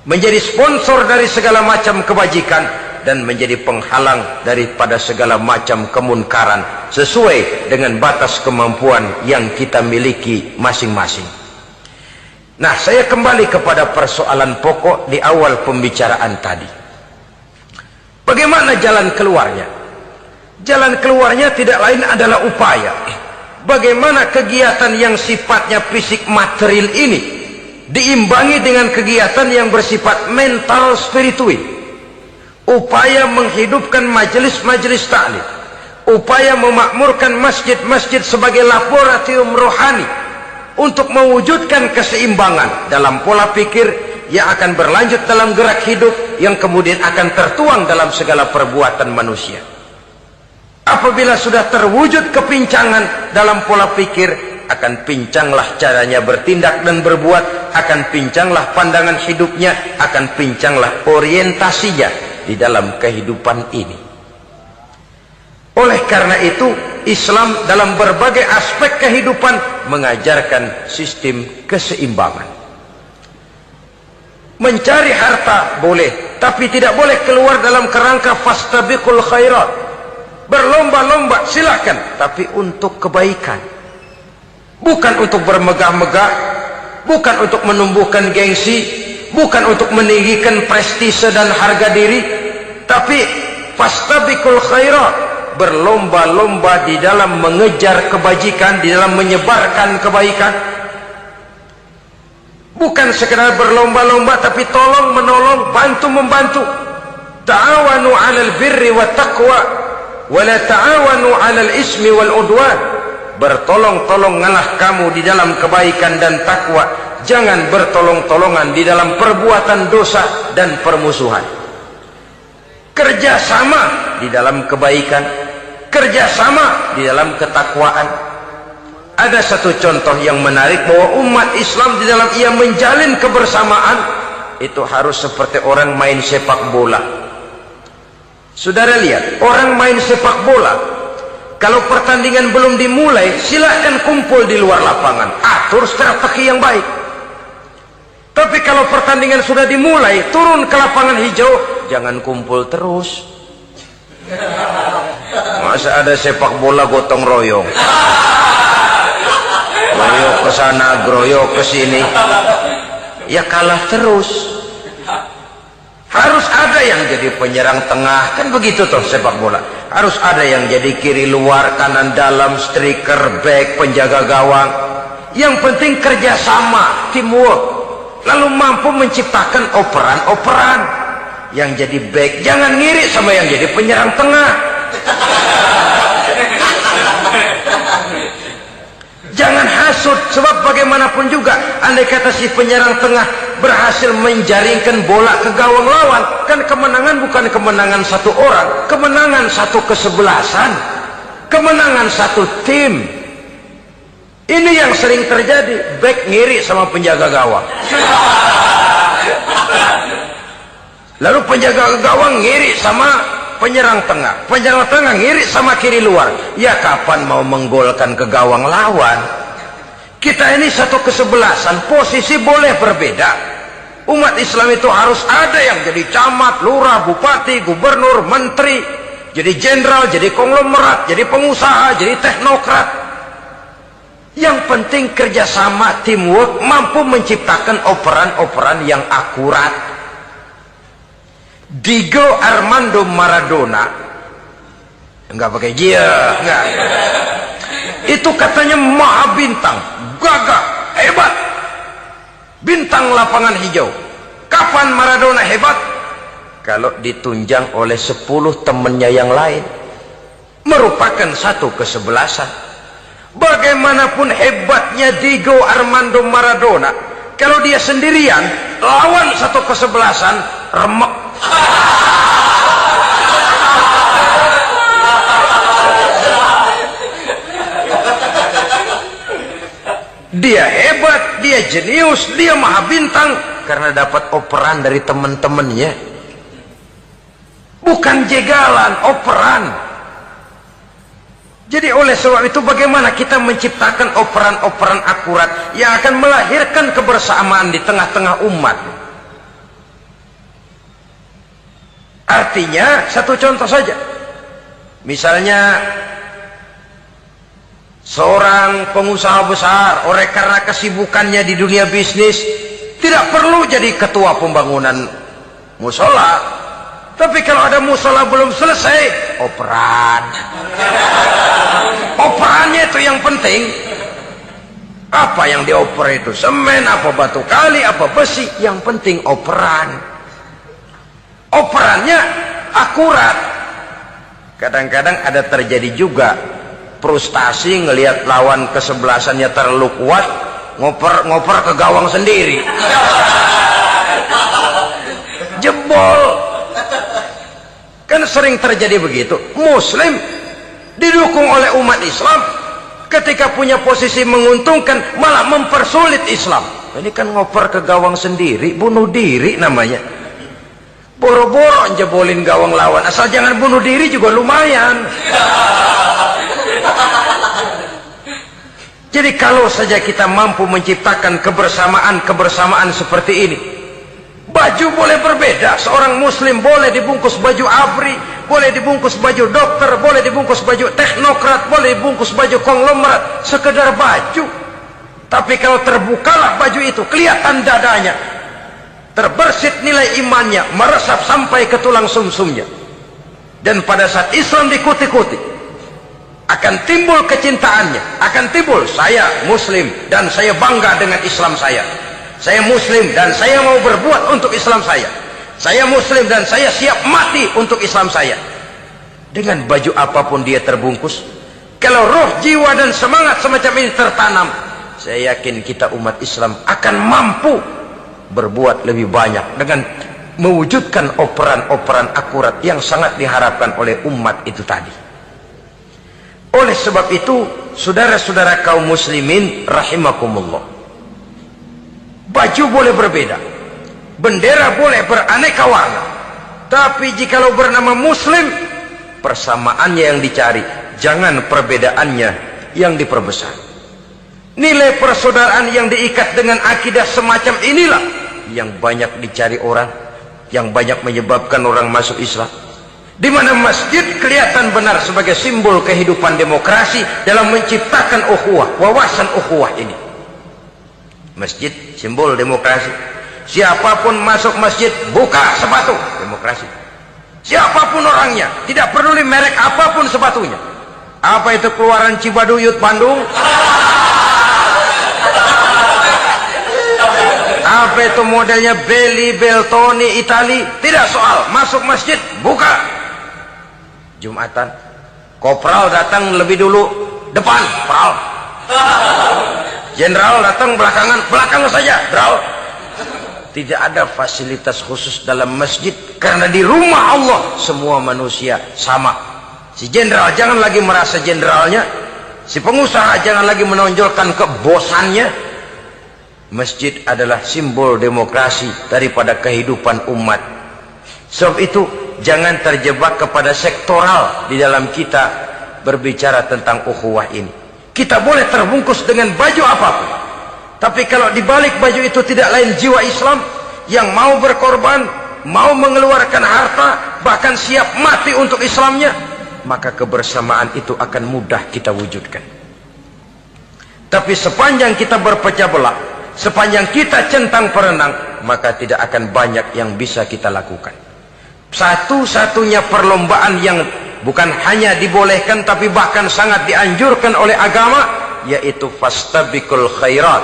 Menjadi sponsor dari segala macam kebajikan dan menjadi penghalang daripada segala macam kemunkaran sesuai dengan batas kemampuan yang kita miliki masing-masing. Nah, saya kembali kepada persoalan pokok di awal pembicaraan tadi. Bagaimana jalan keluarnya? Jalan keluarnya tidak lain adalah upaya. Bagaimana kegiatan yang sifatnya fisik material ini diimbangi dengan kegiatan yang bersifat mental spiritual. Upaya menghidupkan majelis-majelis taklim, upaya memakmurkan masjid-masjid sebagai laboratorium rohani untuk mewujudkan keseimbangan dalam pola pikir yang akan berlanjut dalam gerak hidup yang kemudian akan tertuang dalam segala perbuatan manusia. Apabila sudah terwujud kepincangan dalam pola pikir, akan pincanglah caranya bertindak dan berbuat, akan pincanglah pandangan hidupnya, akan pincanglah orientasinya di dalam kehidupan ini. Oleh karena itu, Islam dalam berbagai aspek kehidupan mengajarkan sistem keseimbangan. Mencari harta boleh, tapi tidak boleh keluar dalam kerangka fastabiqul khairat. Berlomba-lomba silakan, tapi untuk kebaikan, bukan untuk bermegah-megah, bukan untuk menumbuhkan gengsi, bukan untuk meninggikan prestise dan harga diri, tapi fastabiqul khairat, berlomba-lomba di dalam mengejar kebajikan, di dalam menyebarkan kebaikan. Bukan sekedar berlomba-lomba, tapi tolong menolong, bantu membantu. Ta'awanu 'alal birri wat taqwa wala ta'awanu 'alal ismi wal udwan. Bertolong-tolonganlah kamu di dalam kebaikan dan takwa, jangan bertolong-tolongan di dalam perbuatan dosa dan permusuhan. Kerjasama di dalam kebaikan, kerjasama di dalam ketakwaan. Ada satu contoh yang menarik bahwa umat Islam di dalam ia menjalin kebersamaan itu harus seperti orang main sepak bola. Saudara lihat, orang main sepak bola, kalau pertandingan belum dimulai, silahkan kumpul di luar lapangan, atur strategi yang baik. Tapi kalau pertandingan sudah dimulai, turun ke lapangan hijau, jangan kumpul terus. Masa ada sepak bola gotong royong, groyok ke sana, groyok ke sini, ya kalah terus. Harus ada yang jadi penyerang tengah, kan begitu toh sepak bola. Harus ada yang jadi kiri luar, kanan dalam, striker, back, penjaga gawang. Yang penting kerjasama, teamwork. Lalu mampu menciptakan operan-operan. Yang jadi back jangan ngiri sama yang jadi penyerang tengah. Jangan hasut, sebab bagaimanapun juga andai kata si penyerang tengah berhasil menjaringkan bola ke gawang lawan, kan kemenangan bukan kemenangan satu orang, kemenangan satu kesebelasan, kemenangan satu tim. Ini yang sering terjadi, back ngiri sama penjaga gawang, lalu penjaga gawang ngiri sama penyerang tengah, penyerang tengah ngiri sama kiri luar. Ya kapan mau menggolkan ke gawang lawan? Kita ini satu kesebelasan, posisi boleh berbeda. Umat Islam itu harus ada yang jadi camat, lurah, bupati, gubernur, menteri, jadi jenderal, jadi konglomerat, jadi pengusaha, jadi teknokrat. Yang penting kerjasama, teamwork, mampu menciptakan operan-operan yang akurat. Diego Armando Maradona, enggak pakai dia, enggak. Itu katanya maha bintang, gagah, hebat. bintang lapangan hijau. Kapan Maradona hebat? Kalau ditunjang oleh 10 temannya yang lain, merupakan satu kesebelasan. Bagaimanapun hebatnya Diego Armando Maradona, kalau dia sendirian lawan satu kesebelasan, remek. Dia hebat, dia jenius, dia maha bintang karena dapat operan dari teman-temannya. Bukan jegalan, operan. Jadi oleh sebab itu bagaimana kita menciptakan operan-operan akurat yang akan melahirkan kebersamaan di tengah-tengah umat. Artinya satu contoh saja. Misalnya seorang pengusaha besar, oleh karena kesibukannya di dunia bisnis, tidak perlu jadi ketua pembangunan musola. Tapi kalau ada musola belum selesai, operan. Operannya itu yang penting. Apa yang dioper itu? Semen, apa batu kali, apa besi? Yang penting operan. Operannya akurat. Kadang-kadang ada terjadi juga frustasi ngelihat lawan kesebelasannya terlalu kuat, ngoper ke gawang sendiri. Jebol. Kan sering terjadi begitu. Muslim didukung oleh umat Islam, ketika punya posisi menguntungkan malah mempersulit Islam. Ini kan ngoper ke gawang sendiri, bunuh diri namanya. Boro-boro jebolin gawang lawan, asal jangan bunuh diri juga lumayan. Jadi kalau saja kita mampu menciptakan kebersamaan seperti ini. Baju boleh berbeda, seorang muslim boleh dibungkus baju ABRI, boleh dibungkus baju dokter, boleh dibungkus baju teknokrat, boleh dibungkus baju konglomerat, sekedar baju. Tapi kalau terbukalah baju itu, kelihatan dadanya, terbersit nilai imannya, meresap sampai ke tulang sumsumnya. Dan pada saat Islam dikuti-kuti, akan timbul kecintaannya, akan timbul, saya muslim dan saya bangga dengan Islam saya. Saya muslim dan saya mau berbuat untuk Islam saya. Saya muslim dan saya siap mati untuk Islam saya. Dengan baju apapun dia terbungkus, kalau roh, jiwa dan semangat semacam ini tertanam, saya yakin kita umat Islam akan mampu berbuat lebih banyak dengan mewujudkan operan-operan akurat yang sangat diharapkan oleh umat itu tadi. Oleh sebab itu, saudara-saudara kaum muslimin rahimakumullah, baju boleh berbeda, bendera boleh beraneka warna, tapi jikalau bernama muslim, persamaannya yang dicari, jangan perbedaannya yang diperbesar. Nilai persaudaraan yang diikat dengan akidah semacam inilah yang banyak dicari orang, yang banyak menyebabkan orang masuk Islam. Di mana masjid kelihatan benar sebagai simbol kehidupan demokrasi dalam menciptakan ukhuwah, wawasan ukhuwah ini. Masjid simbol demokrasi. Siapapun masuk masjid buka sepatu, demokrasi. Siapapun orangnya, tidak peduli merek apapun sepatunya. Apa itu keluaran Cibaduyut Bandung? Apa itu modelnya Belli, Beltoni, Itali? Tidak soal, masuk masjid buka. Jumatan, kopral datang lebih dulu depan, pral. Jenderal datang belakang saja, Bro. Tidak ada fasilitas khusus dalam masjid karena di rumah Allah semua manusia sama. Si jenderal jangan lagi merasa jenderalnya, si pengusaha jangan lagi menonjolkan kebosannya. Masjid adalah simbol demokrasi daripada kehidupan umat. Sebab itu jangan terjebak kepada sektoral di dalam kita berbicara tentang ukhuwah ini. Kita boleh terbungkus dengan baju apapun, tapi kalau di balik baju itu tidak lain jiwa Islam yang mau berkorban, mau mengeluarkan harta, bahkan siap mati untuk Islamnya, maka kebersamaan itu akan mudah kita wujudkan. Tapi sepanjang kita berpecah belah, sepanjang kita centang perenang, maka tidak akan banyak yang bisa kita lakukan. Satu-satunya perlombaan yang bukan hanya dibolehkan tapi bahkan sangat dianjurkan oleh agama, yaitu fastabiqul khairat,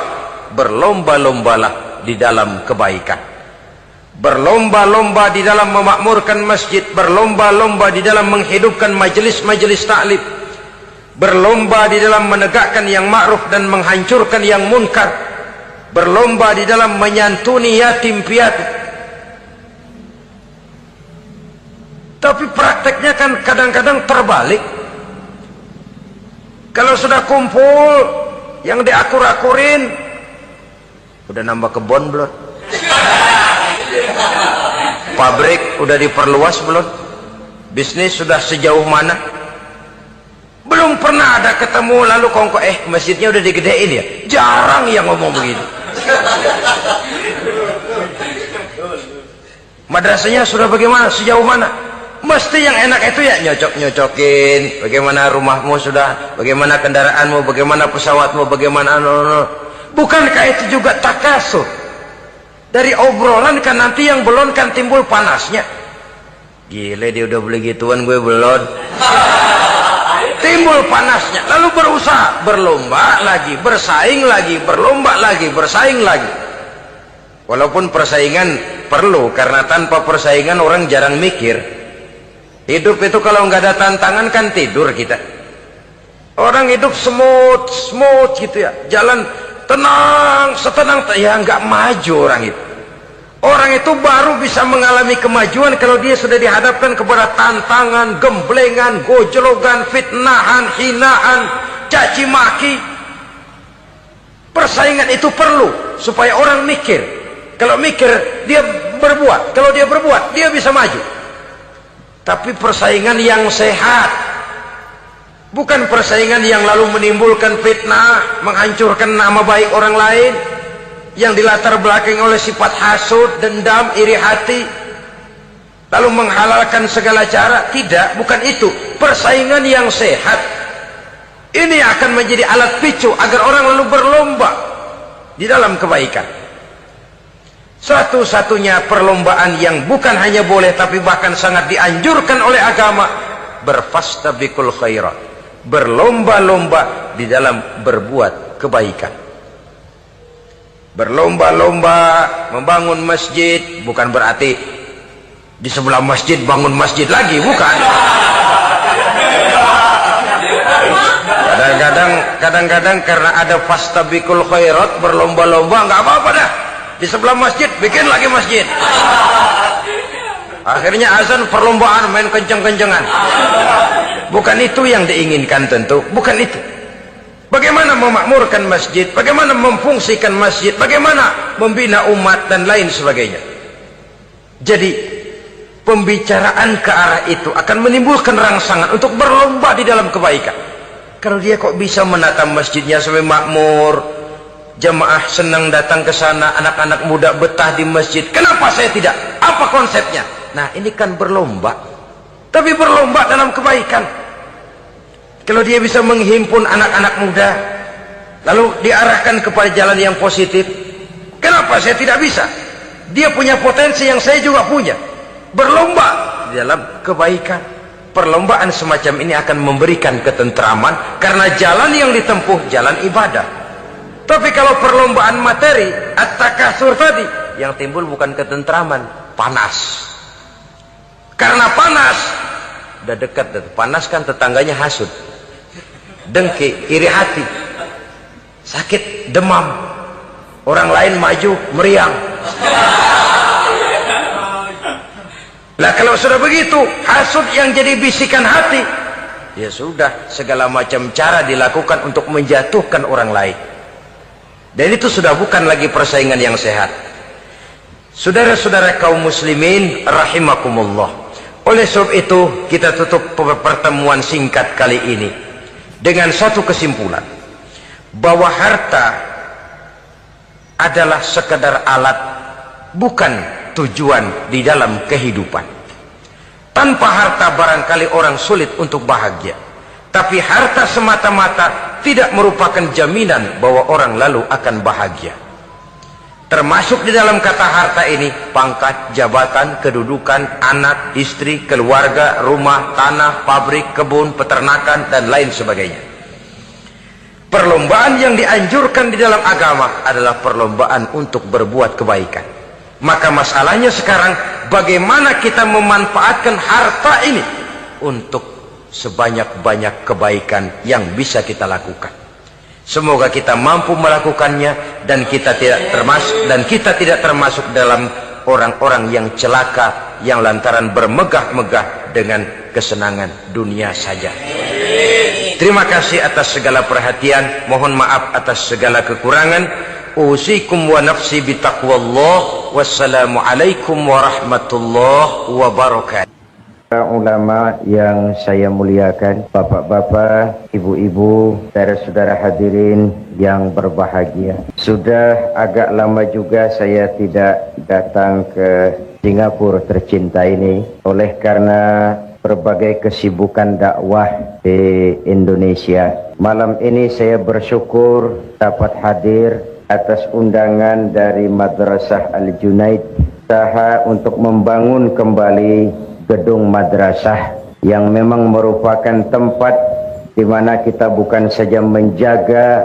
berlomba-lombalah di dalam kebaikan. Berlomba-lomba di dalam memakmurkan masjid, berlomba-lomba di dalam menghidupkan majelis-majelis taklim, berlomba di dalam menegakkan yang ma'ruf dan menghancurkan yang munkar, berlomba di dalam menyantuni yatim piatu. Tapi prakteknya kan kadang-kadang terbalik. Kalau sudah kumpul, yang diakur-akurin, udah nambah kebun belum? Pabrik udah diperluas belum? Bisnis sudah sejauh mana? Belum pernah ada ketemu lalu kongko, masjidnya udah digedein ya? Jarang yang ngomong begitu. Madrasahnya sudah bagaimana? Sejauh mana? Mesti yang enak itu ya nyocok-nyocokin. Bagaimana rumahmu sudah? Bagaimana kendaraanmu? Bagaimana pesawatmu? Bagaimana bukankah itu juga takasur? Dari obrolan kan nanti yang belum kan timbul panasnya. Gile dia udah beli gituan, gue belum. Timbul panasnya. Lalu berusaha, berlomba lagi, bersaing lagi, berlomba lagi, bersaing lagi. Walaupun persaingan perlu, karena tanpa persaingan orang jarang mikir. Hidup itu kalau nggak ada tantangan kan tidur kita. Orang hidup smooth gitu ya, jalan tenang, setenang ya nggak maju orang itu. Orang itu baru bisa mengalami kemajuan kalau dia sudah dihadapkan kepada tantangan, gemblengan, gojlogan, fitnahan, hinaan, caci maki. Persaingan itu perlu supaya orang mikir. Kalau mikir dia berbuat, kalau dia berbuat dia bisa maju. Tapi persaingan yang sehat, bukan persaingan yang lalu menimbulkan fitnah, menghancurkan nama baik orang lain, yang dilatar belakangi oleh sifat hasud, dendam, iri hati, lalu menghalalkan segala cara. Tidak, bukan itu. Persaingan yang sehat ini akan menjadi alat picu agar orang lalu berlomba di dalam kebaikan. Satu-satunya perlombaan yang bukan hanya boleh tapi bahkan sangat dianjurkan oleh agama, berfastabiqul khairat, berlomba-lomba di dalam berbuat kebaikan. Berlomba-lomba membangun masjid bukan berarti di sebelah masjid bangun masjid lagi, bukan. Kadang-kadang karena ada fastabiqul khairat, berlomba-lomba, nggak apa-apa dah. Di sebelah masjid bikin lagi masjid. Akhirnya azan perlombaan main kenceng-kencengan. Bukan itu yang diinginkan tentu, bukan itu. Bagaimana memakmurkan masjid, bagaimana memfungsikan masjid, bagaimana membina umat dan lain sebagainya. Jadi pembicaraan ke arah itu akan menimbulkan rangsangan untuk berlomba di dalam kebaikan. Kalau dia kok bisa menata masjidnya sampai makmur, jamaah senang datang ke sana, anak-anak muda betah di masjid, kenapa saya tidak? Apa konsepnya? Nah, ini kan berlomba, tapi berlomba dalam kebaikan. Kalau dia bisa menghimpun anak-anak muda lalu diarahkan kepada jalan yang positif, kenapa saya tidak bisa? Dia punya potensi yang saya juga punya. Berlomba di dalam kebaikan. Perlombaan semacam ini akan memberikan ketentraman karena jalan yang ditempuh jalan ibadah. Tapi kalau perlombaan materi, at-takasur tadi, yang timbul bukan ketentraman, panas. Karena panas, udah dekat, panas kan tetangganya hasud, dengki, iri hati, sakit, demam, orang lain maju, meriang. Nah kalau sudah begitu, hasud yang jadi bisikan hati, ya sudah, segala macam cara dilakukan untuk menjatuhkan orang lain. Dan itu sudah bukan lagi persaingan yang sehat. Saudara-saudara kaum muslimin rahimakumullah. Oleh sebab itu kita tutup pertemuan singkat kali ini dengan satu kesimpulan, bahwa harta adalah sekadar alat, bukan tujuan di dalam kehidupan. Tanpa harta barangkali orang sulit untuk bahagia, tapi harta semata-mata tidak merupakan jaminan bahwa orang lalu akan bahagia. Termasuk di dalam kata harta ini pangkat, jabatan, kedudukan, anak, istri, keluarga, rumah, tanah, pabrik, kebun, peternakan dan lain sebagainya. Perlombaan yang dianjurkan di dalam agama adalah perlombaan untuk berbuat kebaikan. Maka masalahnya sekarang, bagaimana kita memanfaatkan harta ini untuk sebanyak-banyak kebaikan yang bisa kita lakukan. Semoga kita mampu melakukannya dan kita tidak termasuk dalam orang-orang yang celaka yang lantaran bermegah-megah dengan kesenangan dunia saja. Terima kasih atas segala perhatian, mohon maaf atas segala kekurangan. Usikum wa nafsi bitaqwallah. Wassalamualaikum warahmatullahi wabarakatuh. Ulama yang saya muliakan, bapak-bapak, ibu-ibu, saudara-saudara hadirin yang berbahagia. Sudah agak lama juga saya tidak datang ke Singapura tercinta ini, oleh karena berbagai kesibukan dakwah di Indonesia. Malam ini saya bersyukur dapat hadir atas undangan dari Madrasah Al-Junaid, usaha untuk membangun kembali gedung madrasah yang memang merupakan tempat di mana kita bukan saja menjaga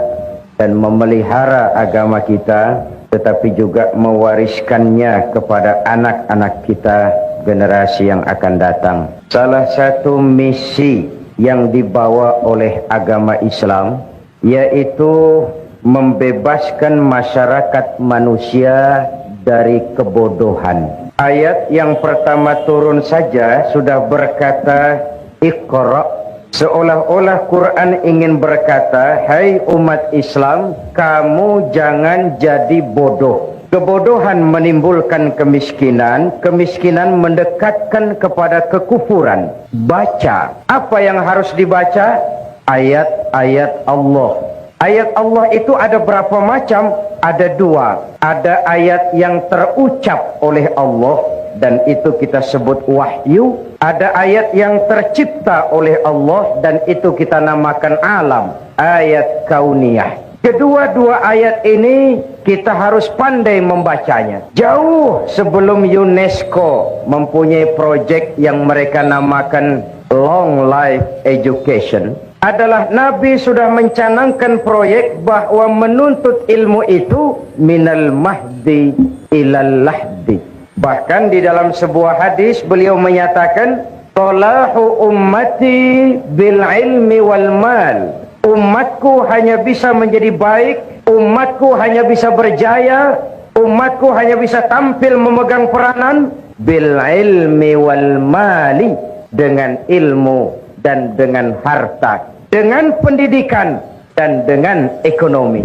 dan memelihara agama kita, tetapi juga mewariskannya kepada anak-anak kita, generasi yang akan datang. Salah satu misi yang dibawa oleh agama Islam yaitu membebaskan masyarakat manusia dari kebodohan. Ayat yang pertama turun saja sudah berkata Iqra, seolah-olah Quran ingin berkata, hai umat Islam, kamu jangan jadi bodoh. Kebodohan menimbulkan kemiskinan, kemiskinan mendekatkan kepada kekufuran. Baca, apa yang harus dibaca? Ayat-ayat Allah. Ayat Allah itu ada berapa macam? Ada dua. Ada ayat yang terucap oleh Allah dan itu kita sebut wahyu. Ada ayat yang tercipta oleh Allah dan itu kita namakan alam, ayat kauniyah. Kedua-dua ayat ini kita harus pandai membacanya. Jauh sebelum UNESCO mempunyai proyek yang mereka namakan Long Life Education, adalah Nabi sudah mencanangkan proyek bahwa menuntut ilmu itu minal mahdi ilal lahdi. Bahkan di dalam sebuah hadis beliau menyatakan, Talahu ummati bil ilmi wal mal. Umatku hanya bisa menjadi baik, umatku hanya bisa berjaya, umatku hanya bisa tampil memegang peranan bil ilmi wal mali, dengan ilmu dan dengan harta, dengan pendidikan dan dengan ekonomi,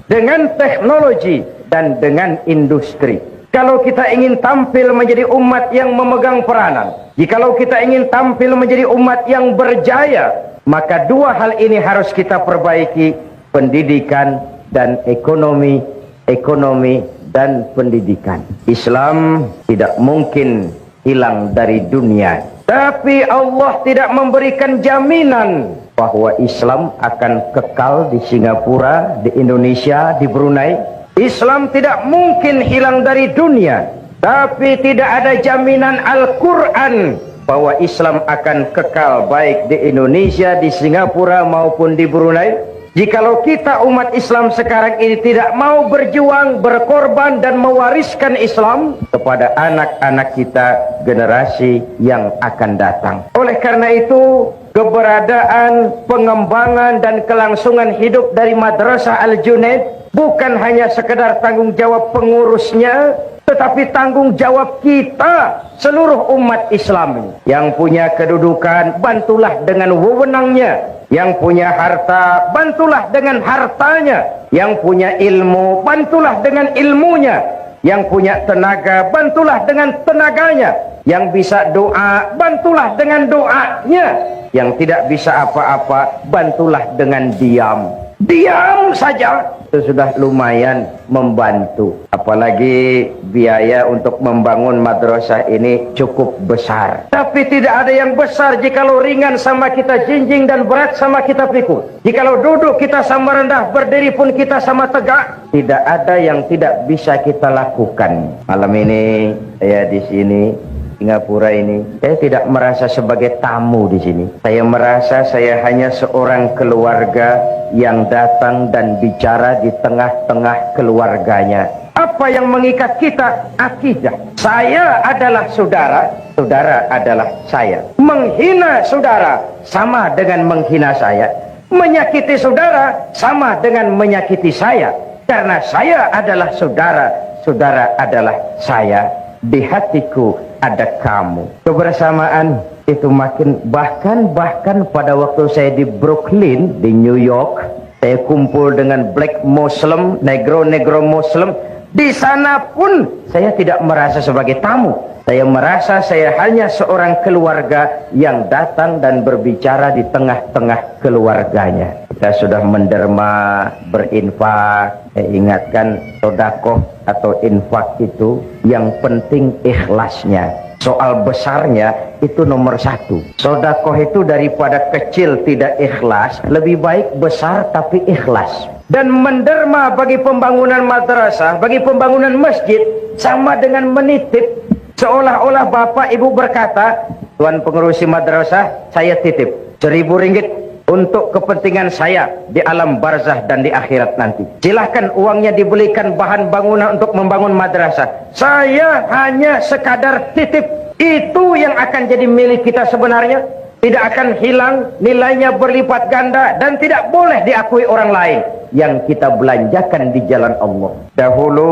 dengan teknologi dan dengan industri. Kalau kita ingin tampil menjadi umat yang memegang peranan, jikalau kita ingin tampil menjadi umat yang berjaya, maka dua hal ini harus kita perbaiki, pendidikan dan ekonomi, ekonomi dan pendidikan. Islam tidak mungkin hilang dari dunia, tapi Allah tidak memberikan jaminan bahwa Islam akan kekal di Singapura, di Indonesia, di Brunei. Islam tidak mungkin hilang dari dunia, tapi tidak ada jaminan Al-Quran bahwa Islam akan kekal baik di Indonesia, di Singapura maupun di Brunei. Jikalau kita umat Islam sekarang ini tidak mau berjuang, berkorban dan mewariskan Islam kepada anak-anak kita, generasi yang akan datang. Oleh karena itu, keberadaan, pengembangan dan kelangsungan hidup dari Madrasah Al-Junaid bukan hanya sekedar tanggung jawab pengurusnya, tetapi tanggung jawab kita, seluruh umat Islam. Yang punya kedudukan, bantulah dengan wewenangnya. Yang punya harta, bantulah dengan hartanya. Yang punya ilmu, bantulah dengan ilmunya. Yang punya tenaga, bantulah dengan tenaganya. Yang bisa doa, bantulah dengan doanya. Yang tidak bisa apa-apa, bantulah dengan diam. Diam saja, itu sudah lumayan membantu. Apalagi biaya untuk membangun madrasah ini cukup besar. Tapi tidak ada yang besar jikalau ringan sama kita jinjing dan berat sama kita pikul. Jikalau duduk kita sama rendah, berdiri pun kita sama tegak. Tidak ada yang tidak bisa kita lakukan. Malam ini saya di sini Singapura ini, saya tidak merasa sebagai tamu di sini. Saya merasa saya hanya seorang keluarga yang datang dan bicara di tengah-tengah keluarganya. Apa yang mengikat kita? Akidah. Saya adalah saudara, saudara adalah saya. Menghina saudara sama dengan menghina saya. Menyakiti saudara sama dengan menyakiti saya. Karena saya adalah saudara, saudara adalah saya. Di hatiku ada kamu. Kebersamaan itu makin, bahkan pada waktu saya di Brooklyn di New York, saya kumpul dengan black Muslim, negro Muslim. Di sana pun saya tidak merasa sebagai tamu. Saya merasa saya hanya seorang keluarga yang datang dan berbicara di tengah-tengah keluarganya. Kita sudah menderma, berinfak. Saya ingatkan, sedekah atau infak itu yang penting ikhlasnya. Soal besarnya itu nomor satu. Sedekah itu daripada kecil tidak ikhlas, lebih baik besar tapi ikhlas. Dan menderma bagi pembangunan madrasah, bagi pembangunan masjid, sama dengan menitip. Seolah-olah bapak ibu berkata, tuan pengurusi madrasah, saya titip 1.000 ringgit untuk kepentingan saya di alam barzah dan di akhirat nanti. Silahkan uangnya dibelikan bahan bangunan untuk membangun madrasah. Saya hanya sekadar titip. Itu yang akan jadi milik kita sebenarnya. Tidak akan hilang, nilainya berlipat ganda dan tidak boleh diakui orang lain. Yang kita belanjakan di jalan Allah. Dahulu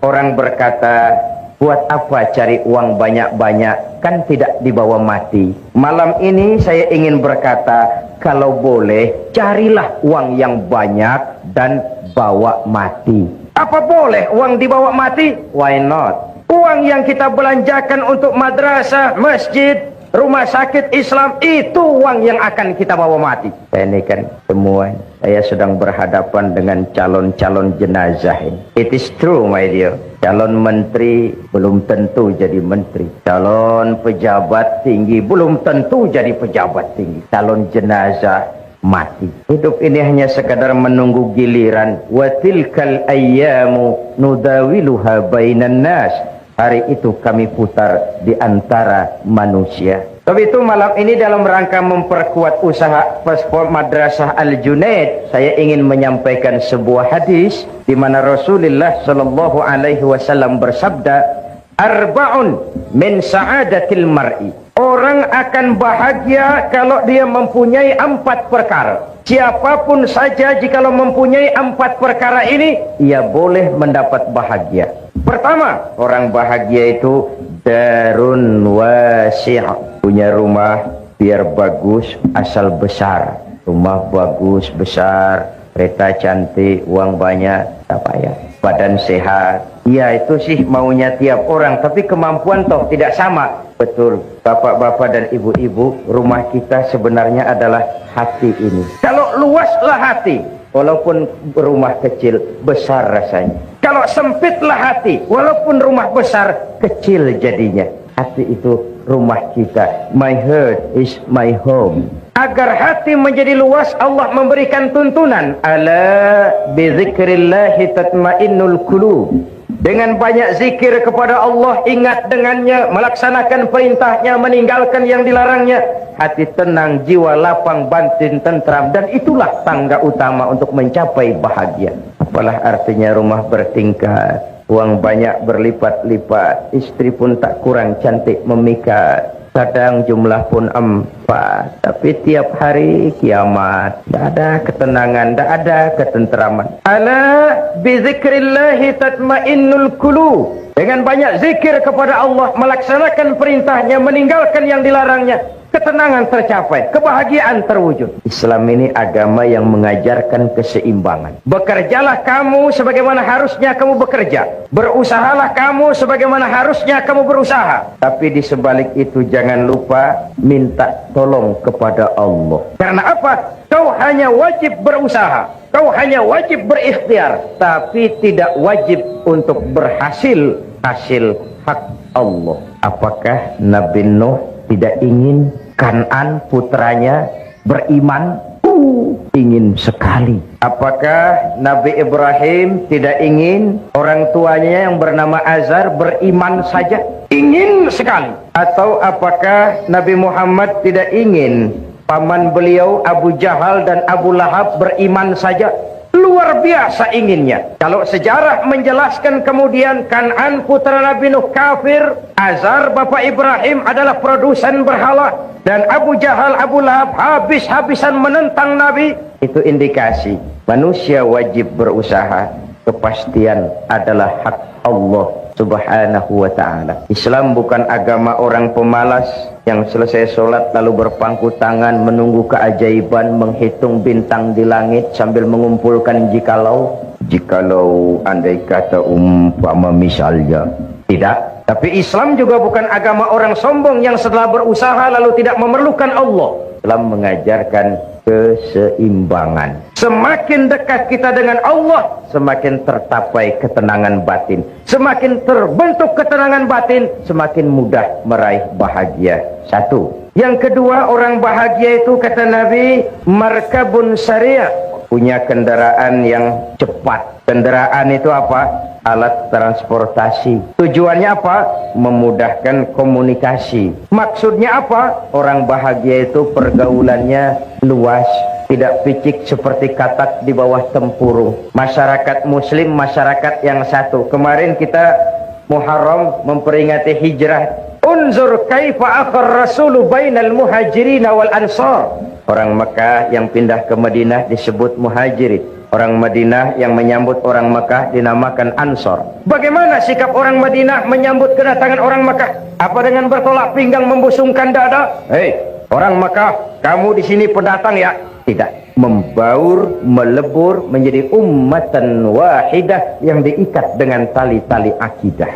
orang berkata, buat apa cari uang banyak-banyak, kan tidak dibawa mati. Malam ini saya ingin berkata, kalau boleh carilah uang yang banyak dan bawa mati. Apa boleh uang dibawa mati? Why not? Uang yang kita belanjakan untuk madrasah, masjid, rumah sakit Islam, itu uang yang akan kita bawa mati. Ini kan semua, saya sedang berhadapan dengan calon-calon jenazah ini. It is true, my dear. Calon menteri belum tentu jadi menteri. Calon pejabat tinggi belum tentu jadi pejabat tinggi. Calon jenazah mati. Hidup ini hanya sekadar menunggu giliran. Wa tilkal ayyamu nudawiluha bainan nas. Hari itu kami putar di antara manusia. Tapi itu malam ini dalam rangka memperkuat usaha paspor Madrasah Al-Junaid, saya ingin menyampaikan sebuah hadis di mana Rasulullah sallallahu alaihi wasallam bersabda, arba'un min sa'adatil mar'i. Orang akan bahagia kalau dia mempunyai 4 perkara. Siapapun saja jikalau mempunyai 4 perkara ini, ia boleh mendapat bahagia. Pertama, orang bahagia itu darun wasi', punya rumah biar bagus asal besar. Rumah bagus besar, kereta cantik, uang banyak, tak payah. Badan sehat. Ya itu sih maunya tiap orang, tapi kemampuan toh tidak sama. Betul, bapak-bapak dan ibu-ibu, rumah kita sebenarnya adalah hati ini. Kalau luaslah hati, walaupun rumah kecil, besar rasanya. Kalau sempitlah hati, walaupun rumah besar, kecil jadinya. Hati itu rumah kita. My heart is my home. Agar hati menjadi luas, Allah memberikan tuntunan. Ala bizikrillahi tatmainnul qulub. Dengan banyak zikir kepada Allah, ingat dengannya, melaksanakan perintahnya, meninggalkan yang dilarangnya, hati tenang, jiwa lapang, batin tentram, dan itulah tangga utama untuk mencapai bahagia. Apalah artinya rumah bertingkat, uang banyak berlipat-lipat, istri pun tak kurang cantik memikat, kadang jumlah pun 4, tapi tiap hari kiamat. Tak ada ketenangan, tak ada ketentraman. Ala bizikrillahi tatmainnul qulub. Dengan banyak zikir kepada Allah, melaksanakan perintahnya, meninggalkan yang dilarangnya, ketenangan tercapai, kebahagiaan terwujud. Islam ini agama yang mengajarkan keseimbangan. Bekerjalah kamu sebagaimana harusnya kamu bekerja. Berusahalah kamu sebagaimana harusnya kamu berusaha. Tapi di sebalik itu jangan lupa minta tolong kepada Allah. Karena apa? Kau hanya wajib berusaha. Kau hanya wajib berikhtiar. Tapi tidak wajib untuk berhasil hasil hak Allah. Apakah Nabi Nuh tidak ingin Kanan putranya beriman? ingin sekali. Apakah Nabi Ibrahim tidak ingin orang tuanya yang bernama Azar beriman saja? Ingin sekali. Atau apakah Nabi Muhammad tidak ingin paman beliau Abu Jahal dan Abu Lahab beriman saja? Luar biasa inginnya. Kalau sejarah menjelaskan kemudian Kan'an putra Nabi Nuh kafir, Azar bapak Ibrahim adalah produsen berhala, dan Abu Jahal, Abu Lahab habis-habisan menentang Nabi, itu indikasi manusia wajib berusaha. Kepastian adalah hak Allah Subhanahu wa ta'ala. Islam bukan agama orang pemalas yang selesai sholat lalu berpangku tangan menunggu keajaiban, menghitung bintang di langit sambil mengumpulkan jikalau andai kata umpama misalnya. Tidak. Tapi Islam juga bukan agama orang sombong yang setelah berusaha lalu tidak memerlukan Allah. Islam mengajarkan keseimbangan. Semakin dekat kita dengan Allah, semakin tercapai ketenangan batin. Semakin terbentuk ketenangan batin, semakin mudah meraih bahagia. Satu. Yang kedua, orang bahagia itu kata Nabi, markabun syariah, punya kendaraan yang cepat. Kendaraan itu apa? Alat transportasi. Tujuannya apa? Memudahkan komunikasi. Maksudnya apa? Orang bahagia itu pergaulannya luas, tidak picik seperti katak di bawah tempurung. Masyarakat muslim, masyarakat yang satu. Kemarin kita Muharram memperingati hijrah. Unzur kaifa akhar rasulu bainal muhajirin wal ansar. Orang Mekah yang pindah ke Madinah disebut muhajirin. Orang Madinah yang menyambut orang Mekah dinamakan Ansor. Bagaimana sikap orang Madinah menyambut kedatangan orang Mekah? Apa dengan bertolak pinggang membusungkan dada? Hei, orang Mekah, kamu di sini pendatang ya? Tidak. Membaur, melebur menjadi ummatan wahidah yang diikat dengan tali-tali akidah.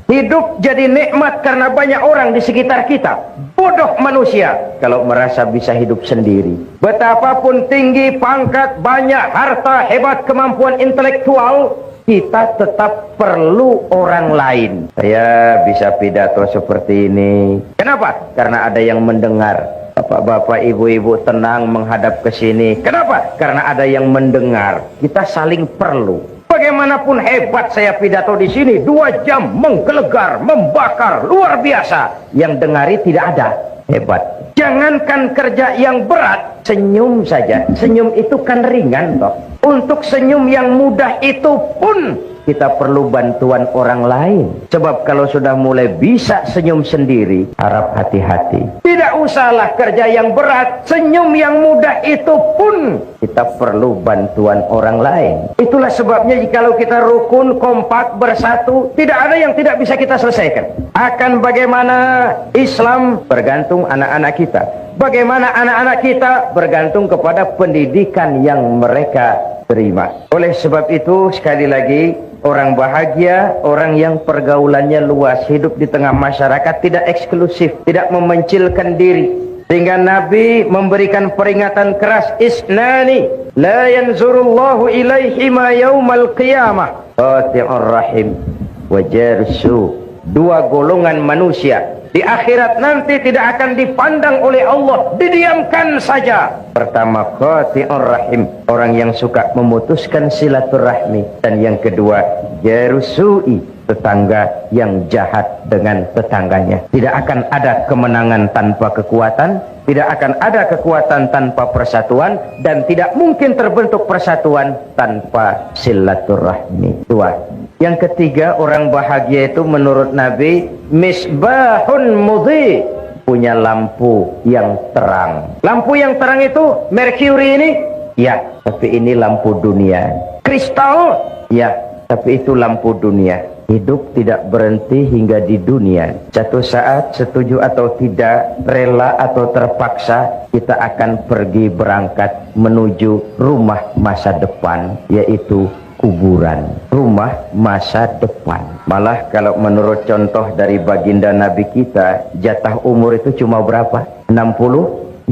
Hidup jadi nikmat karena banyak orang di sekitar kita. Bodoh manusia kalau merasa bisa hidup sendiri. Betapapun tinggi pangkat, banyak harta, hebat kemampuan intelektual, kita tetap perlu orang lain. Saya bisa pidato seperti ini. Kenapa? Karena ada yang mendengar. Bapak-bapak, ibu-ibu tenang menghadap ke sini. Kenapa? Karena ada yang mendengar. Kita saling perlu. Bagaimanapun hebat saya pidato di sini, 2 jam menggelegar, membakar, luar biasa. Yang dengari tidak ada. Hebat. Jangankan kerja yang berat, senyum saja. Senyum itu kan ringan toh. Untuk senyum yang mudah itu pun kita perlu bantuan orang lain. Sebab kalau sudah mulai bisa senyum sendiri, harap hati-hati. Tidak usahlah kerja yang berat, senyum yang mudah itu pun kita perlu bantuan orang lain. Itulah sebabnya jikalau kita rukun, kompak, bersatu, tidak ada yang tidak bisa kita selesaikan. Akan bagaimana Islam bergantung anak-anak kita. Bagaimana anak-anak kita bergantung kepada pendidikan yang mereka terima. Oleh sebab itu sekali lagi, orang bahagia, orang yang pergaulannya luas, hidup di tengah masyarakat, tidak eksklusif, tidak memencilkan diri. Sehingga Nabi memberikan peringatan keras, isnani la yanzurullahu ilaihi ma yaumal qiyamah qati'ur rahim wa jarsu. 2 golongan manusia di akhirat nanti tidak akan dipandang oleh Allah, didiamkan saja. Pertama, qati'ur rahim, orang yang suka memutuskan silaturahmi. Dan yang kedua, jarusui, tetangga yang jahat dengan tetangganya. Tidak akan ada kemenangan tanpa kekuatan, tidak akan ada kekuatan tanpa persatuan, dan tidak mungkin terbentuk persatuan tanpa silaturahmi. 2. Yang ketiga, orang bahagia itu menurut Nabi misbahun mudhi, punya lampu yang terang. Lampu yang terang itu merkuri ini? Ya, tapi ini lampu dunia. Kristal? Ya, tapi itu lampu dunia. Hidup tidak berhenti hingga di dunia. Satu saat, setuju atau tidak, rela atau terpaksa, kita akan pergi berangkat menuju rumah masa depan, yaitu kuburan, rumah masa depan. Malah kalau menurut contoh dari baginda Nabi kita, jatah umur itu cuma berapa? 63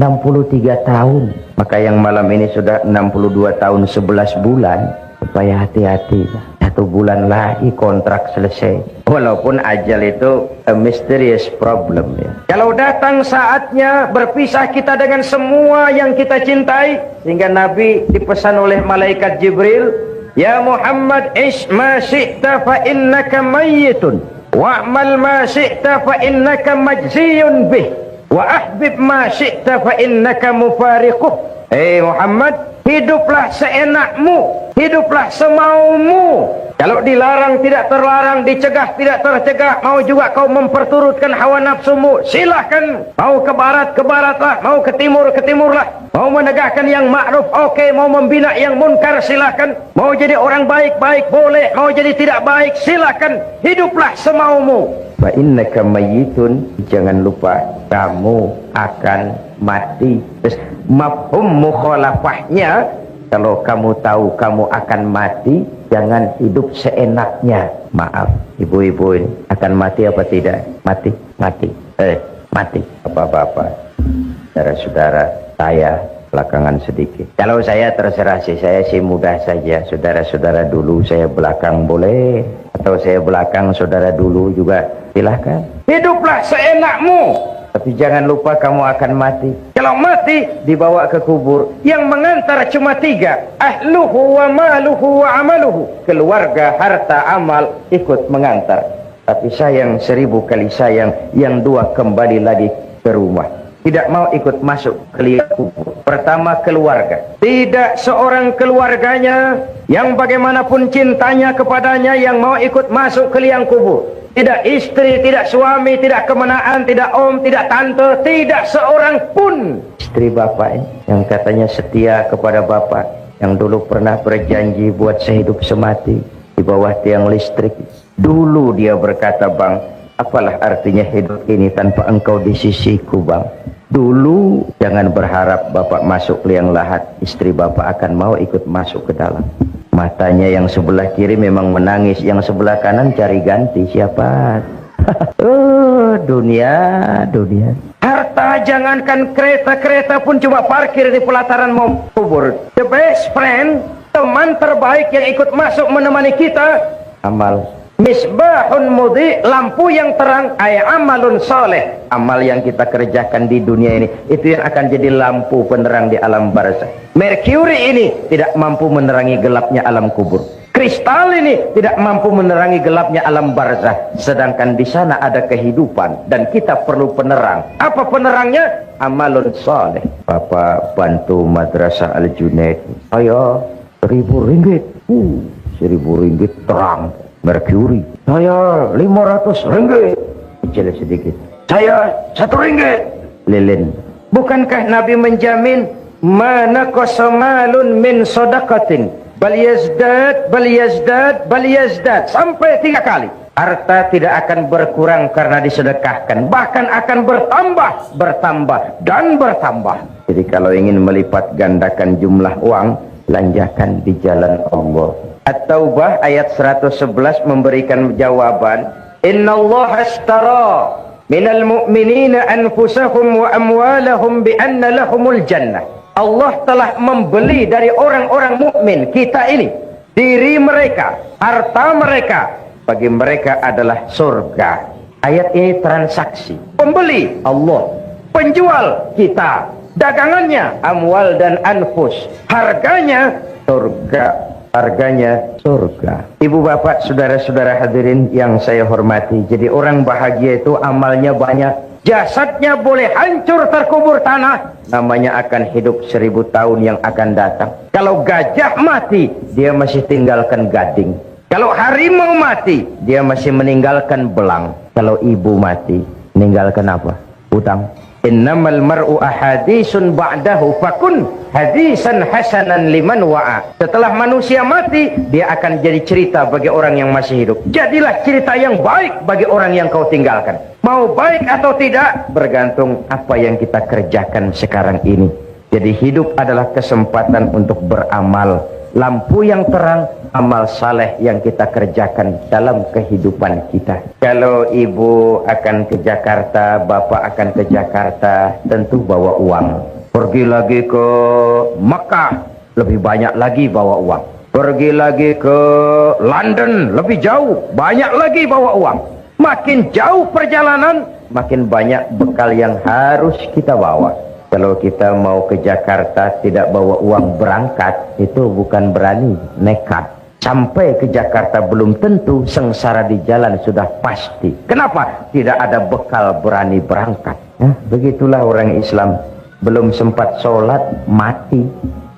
tahun. Maka yang malam ini sudah 62 tahun 11 bulan. Supaya hati-hati. 1 bulan lagi kontrak selesai. Walaupun ajal itu a mysterious problem ya. Kalau datang saatnya berpisah kita dengan semua yang kita cintai, sehingga Nabi dipesan oleh malaikat Jibril, ya Muhammad, ish ma syi'ta fa innaka mayyitun, wa'mal ma syi'ta fa innaka majziyun bih, wa ahbib ma syi'ta fa innaka mufariquh. Muhammad, hiduplah seenakmu, hiduplah semaumu. Kalau dilarang tidak terlarang, dicegah tidak tercegah, mau juga kau memperturutkan hawa nafsumu, silahkan. Mau ke barat, ke baratlah, mau ke timurlah. Mau menegakkan yang ma'ruf, oke. Mau membina yang munkar, silahkan. Mau jadi orang baik-baik, boleh. Mau jadi tidak baik, silahkan. Hiduplah semaumu. Wa innaka mayyitun, jangan lupa kamu akan mati. Terus mafhum mukhalafahnya, kalau kamu tahu kamu akan mati, jangan hidup seenaknya. Maaf, ibu-ibu ini akan mati apa tidak? Mati. Mati. Bapak-bapak, saudara-saudara, saya belakangan sedikit. Kalau saya terserah sih, saya sih mudah saja. Saudara-saudara dulu, saya belakang boleh. Atau saya belakang, saudara dulu juga, silahkan. Hiduplah seenakmu, tapi jangan lupa kamu akan mati. Kalau mati, dibawa ke kubur. Yang mengantar cuma 3. Ahluhu wa maluhu wa amaluhu. Keluarga, harta, amal ikut mengantar. Tapi sayang, 1000 kali sayang, yang 2 kembali lagi ke rumah. Tidak mau ikut masuk ke liang kubur. Pertama, keluarga. Tidak seorang keluarganya yang bagaimanapun cintanya kepadanya yang mau ikut masuk ke liang kubur. Tidak istri, tidak suami, tidak kemenaan, tidak om, tidak tante, tidak seorang pun. Istri bapak yang katanya setia kepada bapak, yang dulu pernah berjanji buat sehidup semati di bawah tiang listrik. Dulu dia berkata, bang, apalah artinya hidup ini tanpa engkau di sisiku, bang. Dulu jangan berharap bapak masuk liang lahat, istri bapak akan mau ikut masuk ke dalam. Matanya yang sebelah kiri memang menangis, yang sebelah kanan cari ganti. Siapa? Dunia. Harta, jangankan kereta pun coba parkir di pelataran mau kubur. The best friend, teman terbaik yang ikut masuk menemani kita, amal. Misbahun mudhi, lampu yang terang, ay amalun soleh. Amal yang kita kerjakan di dunia ini, itu yang akan jadi lampu penerang di alam barzakh. Mercury ini tidak mampu menerangi gelapnya alam kubur. Kristal ini tidak mampu menerangi gelapnya alam barzakh. Sedangkan di sana ada kehidupan dan kita perlu penerang. Apa penerangnya? Amalun soleh. Bapak bantu madrasah Al-Junaid. Ayo, 1000 ringgit. 1000 ringgit terang. Mercury. Saya 500 ringgit. Kecil sedikit. Saya 1 ringgit. Lilin. Bukankah Nabi menjamin mana kosomalun min sodakatin bal yazdad sampai 3 kali. Harta tidak akan berkurang karena disedekahkan, bahkan akan bertambah dan bertambah. Jadi kalau ingin melipat gandakan jumlah uang, belanjakan di jalan Allah. At-Taubah ayat 111 memberikan jawaban, innallaha ashtara minal mu'minina anfusahum wa amwalahum bi anna lahumul jannah. Allah telah membeli dari orang-orang mukmin kita ini, diri mereka, harta mereka, bagi mereka adalah surga. Ayat ini transaksi. Pembeli Allah, penjual kita, dagangannya amwal dan anfus, harganya surga. Harganya surga. Ibu bapak, saudara-saudara hadirin yang saya hormati, jadi orang bahagia itu amalnya banyak. Jasadnya boleh hancur terkubur tanah, namanya akan hidup 1000 tahun yang akan datang. Kalau gajah mati, dia masih tinggalkan gading. Kalau harimau mati, dia masih meninggalkan belang. Kalau ibu mati, meninggalkan apa? Hutang. Innamal mar'u ahadisun ba'dahu fakun hadisan hasanan liman wa'a. Setelah manusia mati, dia akan jadi cerita bagi orang yang masih hidup. Jadilah cerita yang baik bagi orang yang kau tinggalkan. Mau baik atau tidak, bergantung apa yang kita kerjakan sekarang ini. Jadi hidup adalah kesempatan untuk beramal. Lampu yang terang, amal saleh yang kita kerjakan dalam kehidupan kita. Kalau ibu akan ke Jakarta, bapak akan ke Jakarta, tentu bawa uang. Pergi lagi ke Mekah, lebih banyak lagi bawa uang. Pergi lagi ke London, lebih jauh, banyak lagi bawa uang. Makin jauh perjalanan, makin banyak bekal yang harus kita bawa. Kalau kita mau ke Jakarta tidak bawa uang berangkat, itu bukan berani, nekat. Sampai ke Jakarta belum tentu, sengsara di jalan sudah pasti. Kenapa? Tidak ada bekal berani berangkat. Begitulah orang Islam. Belum sempat sholat, mati,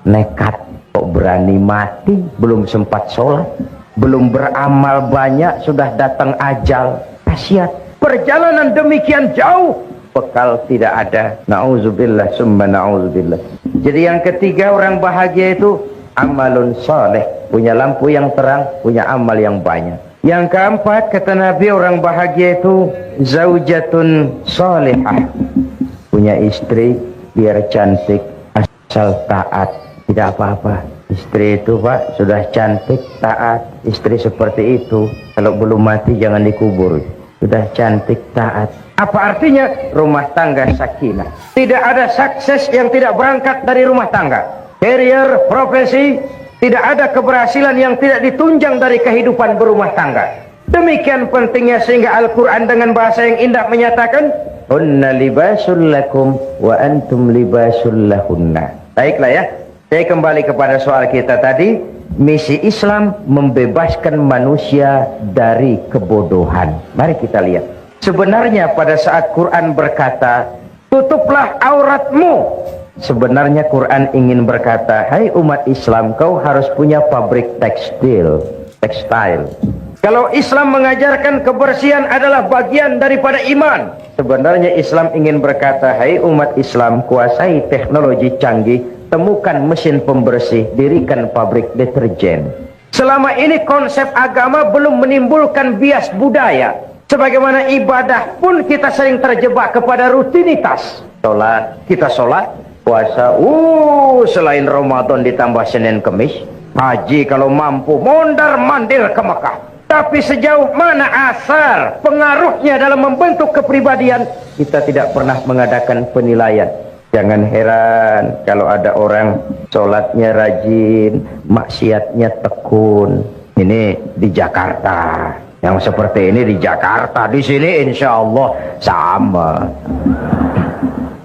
nekat. Kok berani mati, belum sempat sholat. Belum beramal banyak, sudah datang ajal. Kasiat. Perjalanan demikian jauh, bekal tidak ada. Na'udzubillah, summa na'udzubillah. Jadi yang ketiga orang bahagia itu amalun saleh, punya lampu yang terang, punya amal yang banyak. Yang keempat, kata Nabi, orang bahagia itu zaujatun salihah, punya istri biar cantik, asal taat, tidak apa-apa. Istri itu Pak sudah cantik, taat. Istri seperti itu kalau belum mati jangan dikubur. Sudah cantik, taat. Apa artinya? Rumah tangga sakinah. Tidak ada sukses yang tidak berangkat dari rumah tangga. Karier, profesi, tidak ada keberhasilan yang tidak ditunjang dari kehidupan berumah tangga. Demikian pentingnya sehingga Al-Quran dengan bahasa yang indah menyatakan, hunna libasul lakum wa antum libasul lahunna. Baiklah ya, saya kembali kepada soal kita tadi. Misi Islam membebaskan manusia dari kebodohan. Mari kita lihat. Sebenarnya pada saat Quran berkata, tutuplah auratmu, sebenarnya Quran ingin berkata, hai umat Islam, kau harus punya pabrik tekstil. Kalau Islam mengajarkan kebersihan adalah bagian daripada iman, sebenarnya Islam ingin berkata, hai umat Islam, kuasai teknologi canggih, temukan mesin pembersih, dirikan pabrik deterjen. Selama ini konsep agama belum menimbulkan bias budaya. Sebagaimana ibadah pun kita sering terjebak kepada rutinitas. Kita sholat, puasa, selain Ramadan ditambah Senin Kemis, haji kalau mampu mondar-mandir ke Mekah. Tapi sejauh mana asar pengaruhnya dalam membentuk kepribadian, kita tidak pernah mengadakan penilaian. Jangan heran kalau ada orang sholatnya rajin, maksiatnya tekun. Ini di Jakarta. Yang seperti ini di Jakarta. Di sini insya Allah sama.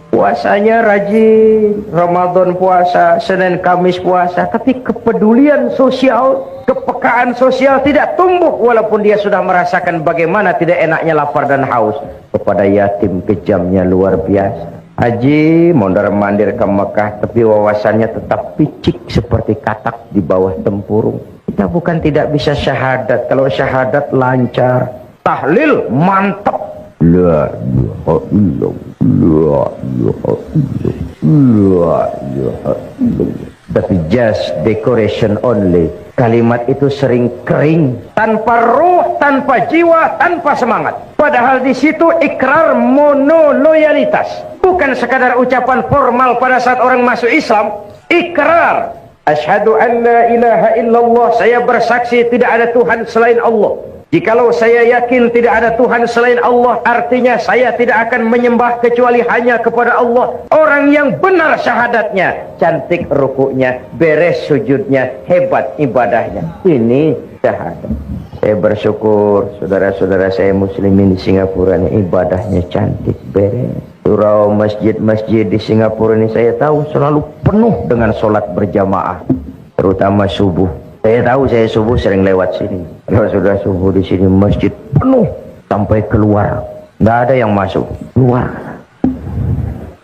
Puasanya rajin, Ramadan puasa, Senin Kamis puasa, tapi kepedulian sosial, kepekaan sosial tidak tumbuh walaupun dia sudah merasakan bagaimana tidak enaknya lapar dan haus. Kepada yatim kejamnya luar biasa. Haji mondar-mandir ke Mekah, tapi wawasannya tetap picik seperti katak di bawah tempurung. Kita bukan tidak bisa syahadat, kalau syahadat lancar, tahlil mantap. La ilaha illallah, la ilaha illallah, la ilaha illallah. Tapi just decoration only. Kalimat itu sering kering, tanpa ruh, tanpa jiwa, tanpa semangat. Padahal di situ ikrar monoloyalitas, bukan sekadar ucapan formal pada saat orang masuk Islam. Ikrar, asyhadu an la ilaha illallah, saya bersaksi tidak ada Tuhan selain Allah. Jikalau saya yakin tidak ada Tuhan selain Allah, artinya saya tidak akan menyembah kecuali hanya kepada Allah. Orang yang benar syahadatnya, cantik rukuknya, beres sujudnya, hebat ibadahnya. Ini syahadat. Saya bersyukur saudara-saudara saya muslimin di Singapura ini ibadahnya cantik, beres. Surau masjid-masjid di Singapura ini saya tahu selalu penuh dengan sholat berjamaah, terutama subuh. Saya tahu, saya subuh sering lewat sini. Kalau sudah subuh di sini masjid penuh sampai keluar, nggak ada yang masuk, keluar.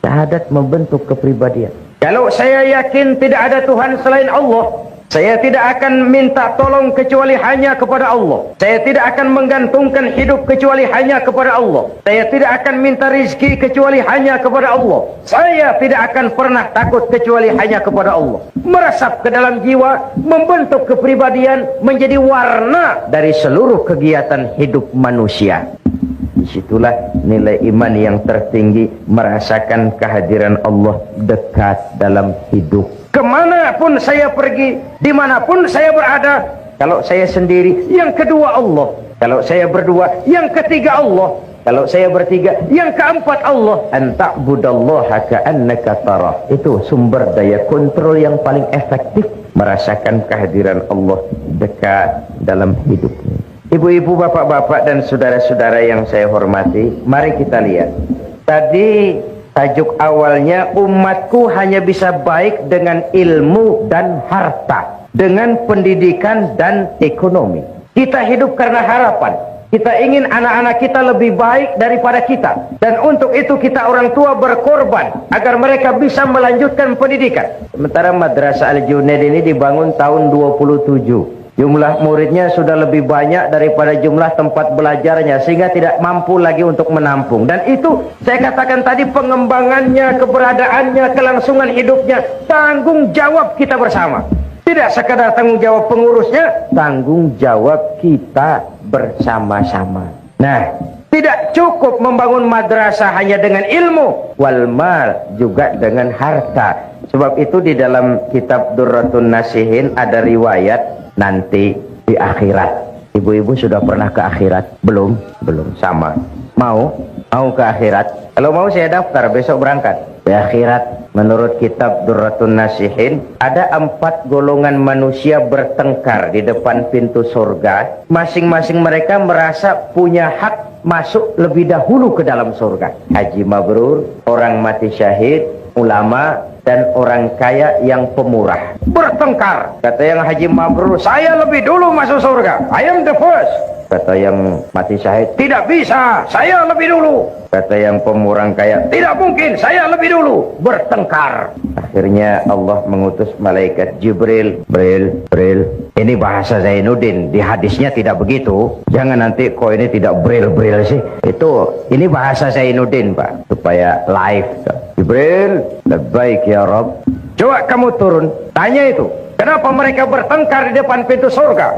Syahadat membentuk kepribadian. Kalau saya yakin tidak ada Tuhan selain Allah, saya tidak akan minta tolong kecuali hanya kepada Allah. Saya tidak akan menggantungkan hidup kecuali hanya kepada Allah. Saya tidak akan minta rizki kecuali hanya kepada Allah. Saya tidak akan pernah takut kecuali hanya kepada Allah. Meresap ke dalam jiwa, membentuk kepribadian, menjadi warna dari seluruh kegiatan hidup manusia. Disitulah nilai iman yang tertinggi, merasakan kehadiran Allah dekat dalam hidup. Kemanapun saya pergi, dimanapun saya berada, kalau saya sendiri, yang kedua Allah. Kalau saya berdua, yang ketiga Allah. Kalau saya bertiga, yang keempat Allah. An ta'budallaha ka'annaka tarah. Itu sumber daya kontrol yang paling efektif merasakan kehadiran Allah dekat dalam hidup. Ibu-ibu, bapak-bapak, dan saudara-saudara yang saya hormati, mari kita lihat. Tadi tajuk awalnya, umatku hanya bisa baik dengan ilmu dan harta, dengan pendidikan dan ekonomi. Kita hidup karena harapan. Kita ingin anak-anak kita lebih baik daripada kita. Dan untuk itu kita orang tua berkorban agar mereka bisa melanjutkan pendidikan. Sementara Madrasah Al-Junaid ini dibangun tahun 27. Jumlah muridnya sudah lebih banyak daripada jumlah tempat belajarnya, sehingga tidak mampu lagi untuk menampung. Dan itu saya katakan tadi, pengembangannya, keberadaannya, kelangsungan hidupnya, tanggung jawab kita bersama. Tidak sekadar tanggung jawab pengurusnya, tanggung jawab kita bersama-sama. Nah, tidak cukup membangun madrasah hanya dengan ilmu, wal mal, juga dengan harta. Sebab itu di dalam kitab Durratun Nasihin ada riwayat nanti di akhirat. Ibu-ibu sudah pernah ke akhirat? Belum? Belum. Sama. Mau ke akhirat? Kalau mau saya daftar, besok berangkat. Di akhirat, menurut kitab Durratun Nasihin, ada 4 golongan manusia bertengkar di depan pintu surga. Masing-masing mereka merasa punya hak masuk lebih dahulu ke dalam surga. Haji mabrur, orang mati syahid, ulama, dan orang kaya yang pemurah. Bertengkar. Kata yang haji mabrur, saya lebih dulu masuk surga. I am the first. Kata yang mati syahid, tidak bisa, saya lebih dulu. Kata yang pemurah kaya, tidak mungkin, saya lebih dulu. Bertengkar. Akhirnya Allah mengutus malaikat Jibril. Bril. Ini bahasa Zainuddin. Di hadisnya tidak begitu. Jangan nanti kok ini tidak bril sih. Ini bahasa Zainuddin, Pak. Supaya live. Jibril, labbaik ya Rabb. Coba kamu turun, tanya itu. Kenapa mereka bertengkar di depan pintu surga?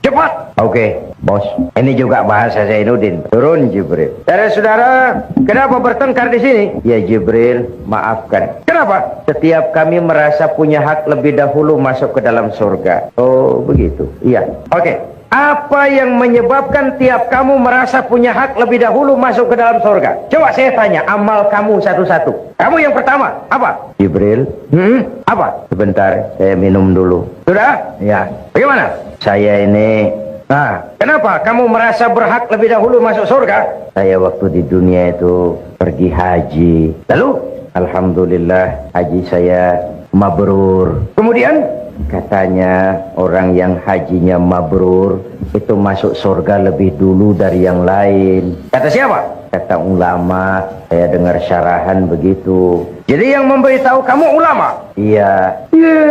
Cepat. Oke, bos. Ini juga bahasa Zainuddin. Turun Jibril. Saudara-saudara, kenapa bertengkar di sini? Ya Jibril, maafkan. Kenapa? Setiap kami merasa punya hak lebih dahulu masuk ke dalam surga. Oh, begitu. Iya. Oke. Apa yang menyebabkan tiap kamu merasa punya hak lebih dahulu masuk ke dalam surga? Coba saya tanya, amal kamu satu-satu. Kamu yang pertama, apa? Jibril. Apa? Sebentar, saya minum dulu. Sudah? Ya. Bagaimana? Saya ini... kenapa kamu merasa berhak lebih dahulu masuk surga? Saya waktu di dunia itu pergi haji. Lalu? Alhamdulillah, haji saya mabrur. Kemudian? Katanya orang yang hajinya mabrur itu masuk surga lebih dulu dari yang lain. Kata siapa? Kata ulama. Saya dengar syarahan begitu. Jadi yang memberitahu kamu ulama? Iya.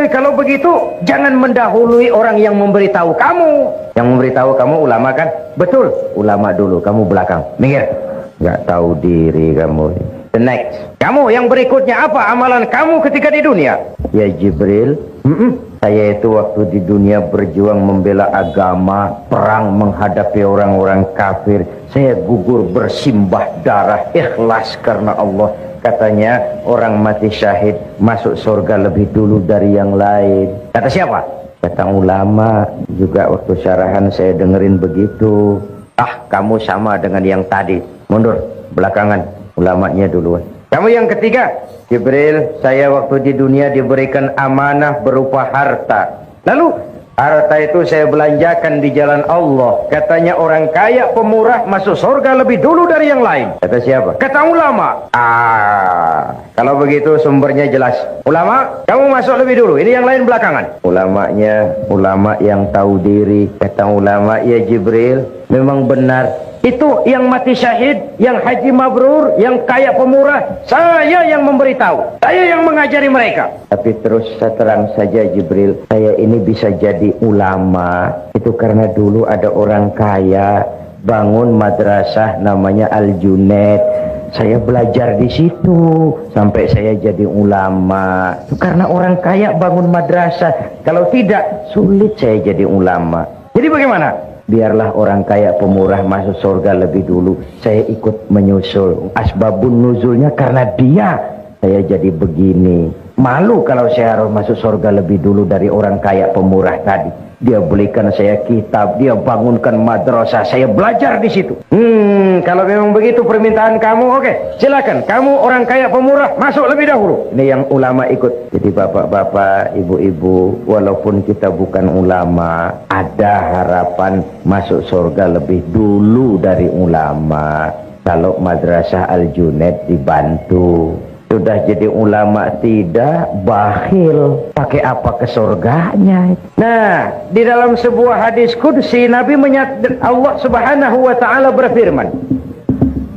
Kalau begitu jangan mendahului orang yang memberitahu kamu. Yang memberitahu kamu ulama kan? Betul. Ulama dulu, kamu belakang. Minggir. Gak tahu diri kamu. The next. Kamu yang berikutnya apa amalan kamu ketika di dunia? Ya Jibril. Saya itu waktu di dunia berjuang membela agama, perang menghadapi orang-orang kafir. Saya gugur bersimbah darah, ikhlas karena Allah. Katanya orang mati syahid masuk surga lebih dulu dari yang lain. Kata siapa? Kata ulama. Juga waktu syarahan saya dengerin begitu. Kamu sama dengan yang tadi. Mundur, belakangan. Ulamanya duluan. Kamu yang ketiga. Jibril, saya waktu di dunia diberikan amanah berupa harta. Lalu harta itu saya belanjakan di jalan Allah. Katanya orang kaya pemurah masuk surga lebih dulu dari yang lain. Kata siapa? Kata ulama. Kalau begitu sumbernya jelas. Ulama, kamu masuk lebih dulu. Ini yang lain belakangan. Ulamanya, ulama yang tahu diri. Kata ulama, ya Jibril, memang benar. Itu yang mati syahid, yang haji mabrur, yang kaya pemurah, saya yang memberitahu, saya yang mengajari mereka. Tapi terus terang saja Jibril, saya ini bisa jadi ulama itu karena dulu ada orang kaya bangun madrasah namanya Al-Junaid. Saya belajar di situ sampai saya jadi ulama. Itu karena orang kaya bangun madrasah. Kalau tidak, sulit saya jadi ulama. Jadi bagaimana? Biarlah orang kaya pemurah masuk surga lebih dulu. Saya ikut menyusul. Asbabun nuzulnya karena dia saya jadi begini. Malu kalau saya harus masuk surga lebih dulu dari orang kaya pemurah tadi. Dia belikan saya kitab, dia bangunkan madrasah, saya belajar di situ. kalau memang begitu permintaan kamu, oke, silakan. Kamu orang kaya pemurah, masuk lebih dahulu. Ini yang ulama ikut. Jadi bapak-bapak, ibu-ibu, walaupun kita bukan ulama, ada harapan masuk surga lebih dulu dari ulama. Kalau Madrasah Al-Junaid dibantu. Sudah jadi ulama tidak, bakhil, pakai apa ke surganya? Nah, di dalam sebuah hadis qudsi Nabi Allah Subhanahu wa taala berfirman,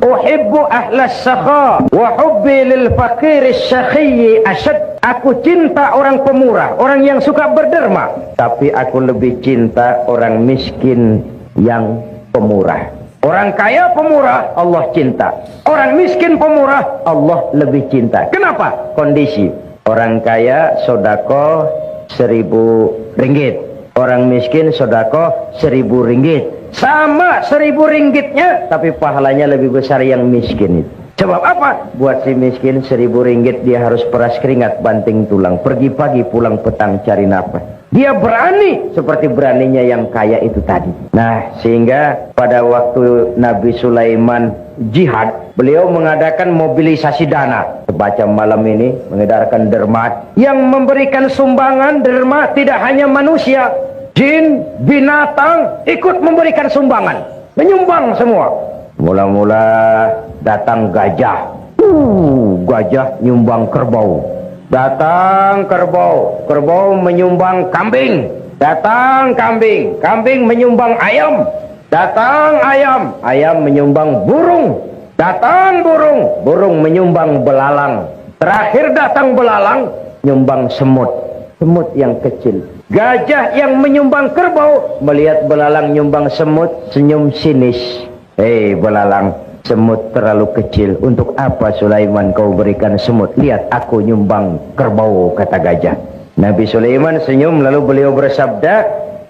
"Uhibbu ahlas sakha wa hubbi lil faqir asy-syaqi ashad." Aku cinta orang pemurah, orang yang suka berderma, tapi aku lebih cinta orang miskin yang pemurah. Orang kaya pemurah, Allah cinta. Orang miskin pemurah, Allah lebih cinta. Kenapa? Kondisi. Orang kaya sodako 1.000 ringgit. Orang miskin sodako 1.000 ringgit. Sama 1.000 ringgitnya, tapi pahalanya lebih besar yang miskin itu. Sebab apa? Buat si miskin 1.000 ringgit dia harus peras keringat, banting tulang. Pergi pagi, pulang petang cari nafas. Dia berani seperti beraninya yang kaya itu tadi. Nah, sehingga pada waktu Nabi Sulaiman jihad, beliau mengadakan mobilisasi dana. Sebaca malam ini mengedarkan derma. Yang memberikan sumbangan derma tidak hanya manusia, jin, binatang ikut memberikan sumbangan. Menyumbang semua. Mula-mula datang gajah. Gajah nyumbang kerbau. Datang kerbau, kerbau menyumbang kambing. Datang kambing, kambing menyumbang ayam. Datang ayam, ayam menyumbang burung. Datang burung, burung menyumbang belalang. Terakhir datang belalang, nyumbang semut. Semut yang kecil. Gajah yang menyumbang kerbau, melihat belalang nyumbang semut, senyum sinis. Hei belalang, semut terlalu kecil. Untuk apa Sulaiman kau berikan semut? Lihat aku nyumbang kerbau, kata gajah. Nabi Sulaiman senyum lalu beliau bersabda,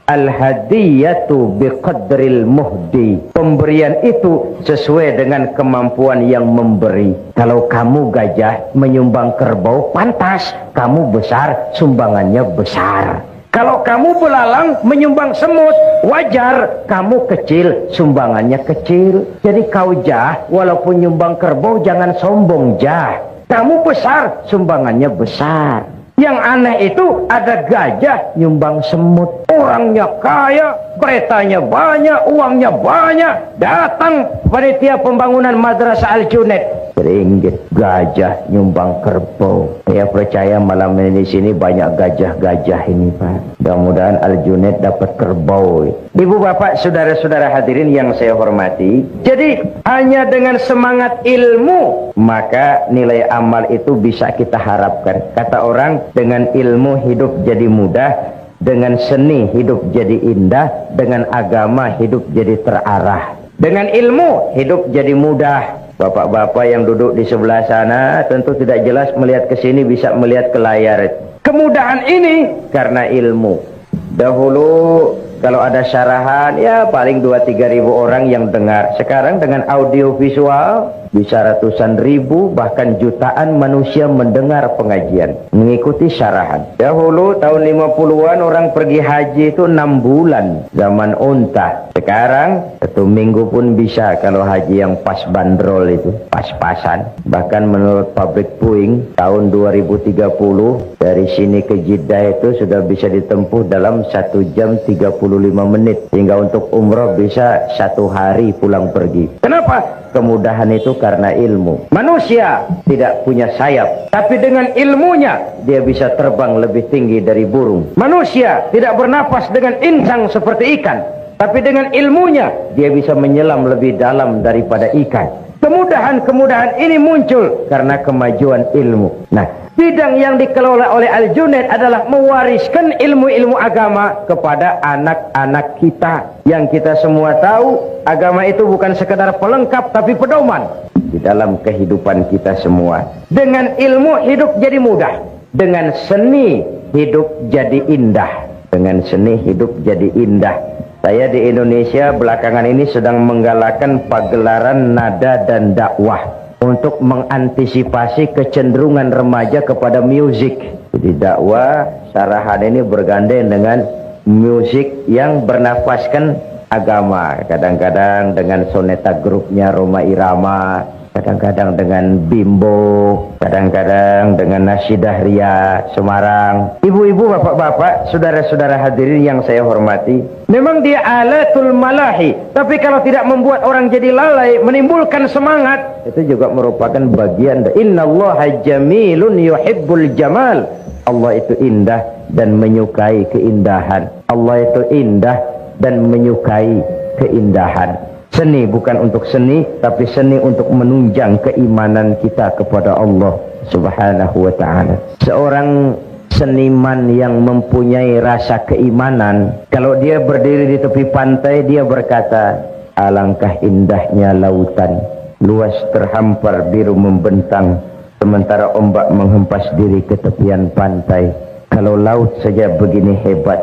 Al-hadiyatu biqadril muhdi. Pemberian itu sesuai dengan kemampuan yang memberi. Kalau kamu gajah menyumbang kerbau, pantas. Kamu besar, sumbangannya besar. Kalau kamu belalang menyumbang semut, wajar. Kamu kecil, sumbangannya kecil. Jadi kau jah, walaupun nyumbang kerbau jangan sombong jah. Kamu besar, sumbangannya besar. Yang aneh itu ada gajah nyumbang semut. Orangnya kaya, keretanya banyak, uangnya banyak. Datang panitia pembangunan Madrasah Al-Junaid. Ringgit gajah nyumbang kerbau. Saya percaya malam ini di sini banyak gajah-gajah ini, Pak. Mudah-mudahan Al-Junaid dapat kerbau. Ibu bapak, saudara-saudara hadirin yang saya hormati. Jadi hanya dengan semangat ilmu maka nilai amal itu bisa kita harapkan. Kata orang, dengan ilmu hidup jadi mudah, dengan seni hidup jadi indah, dengan agama hidup jadi terarah. Dengan ilmu hidup jadi mudah. Bapak-bapak yang duduk di sebelah sana tentu tidak jelas melihat ke sini, bisa melihat ke layar. Kemudahan ini karena ilmu. Dahulu kalau ada syarahan ya paling 2-3 ribu orang yang dengar. Sekarang dengan audio visual bisa ratusan ribu bahkan jutaan manusia mendengar pengajian, mengikuti syarahan. Dahulu tahun 50-an orang pergi haji itu 6 bulan zaman unta. Sekarang 1 minggu pun bisa kalau haji yang pas bandrol itu, pas-pasan. Bahkan menurut pabrik Boeing tahun 2030 dari sini ke Jeddah itu sudah bisa ditempuh dalam 1 jam 35 menit. Hingga untuk umroh bisa 1 hari pulang pergi. Kenapa? Kemudahan itu karena ilmu. Manusia tidak punya sayap, tapi dengan ilmunya dia bisa terbang lebih tinggi dari burung. Manusia tidak bernapas dengan insang seperti ikan, tapi dengan ilmunya dia bisa menyelam lebih dalam daripada ikan. Kemudahan-kemudahan ini muncul karena kemajuan ilmu. Nah, bidang yang dikelola oleh Al-Junaid adalah mewariskan ilmu-ilmu agama kepada anak-anak kita. Yang kita semua tahu, agama itu bukan sekedar pelengkap tapi pedoman di dalam kehidupan kita semua. Dengan ilmu hidup jadi mudah, dengan seni hidup jadi indah. Dengan seni hidup jadi indah. Saya di Indonesia belakangan ini sedang menggalakkan pagelaran nada dan dakwah untuk mengantisipasi kecenderungan remaja kepada musik. Jadi dakwah syarahan ini bergandeng dengan musik yang bernafaskan agama, kadang-kadang dengan soneta grupnya Roma Irama, kadang-kadang dengan Bimbo, kadang-kadang dengan Nasyidah Ria Semarang. Ibu-ibu, bapak-bapak, saudara-saudara hadirin yang saya hormati, memang dia alatul malahi, tapi kalau tidak membuat orang jadi lalai, menimbulkan semangat, itu juga merupakan bagian dari innallaha jamilun yuhibbul jamal. Allah itu indah dan menyukai keindahan. Allah itu indah dan menyukai keindahan. Seni bukan untuk seni, tapi seni untuk menunjang keimanan kita kepada Allah Subhanahu wa ta'ala. Seorang seniman yang mempunyai rasa keimanan, kalau dia berdiri di tepi pantai, dia berkata, alangkah indahnya lautan, luas terhampar biru membentang, sementara ombak menghempas diri ke tepian pantai. Kalau laut saja begini hebat,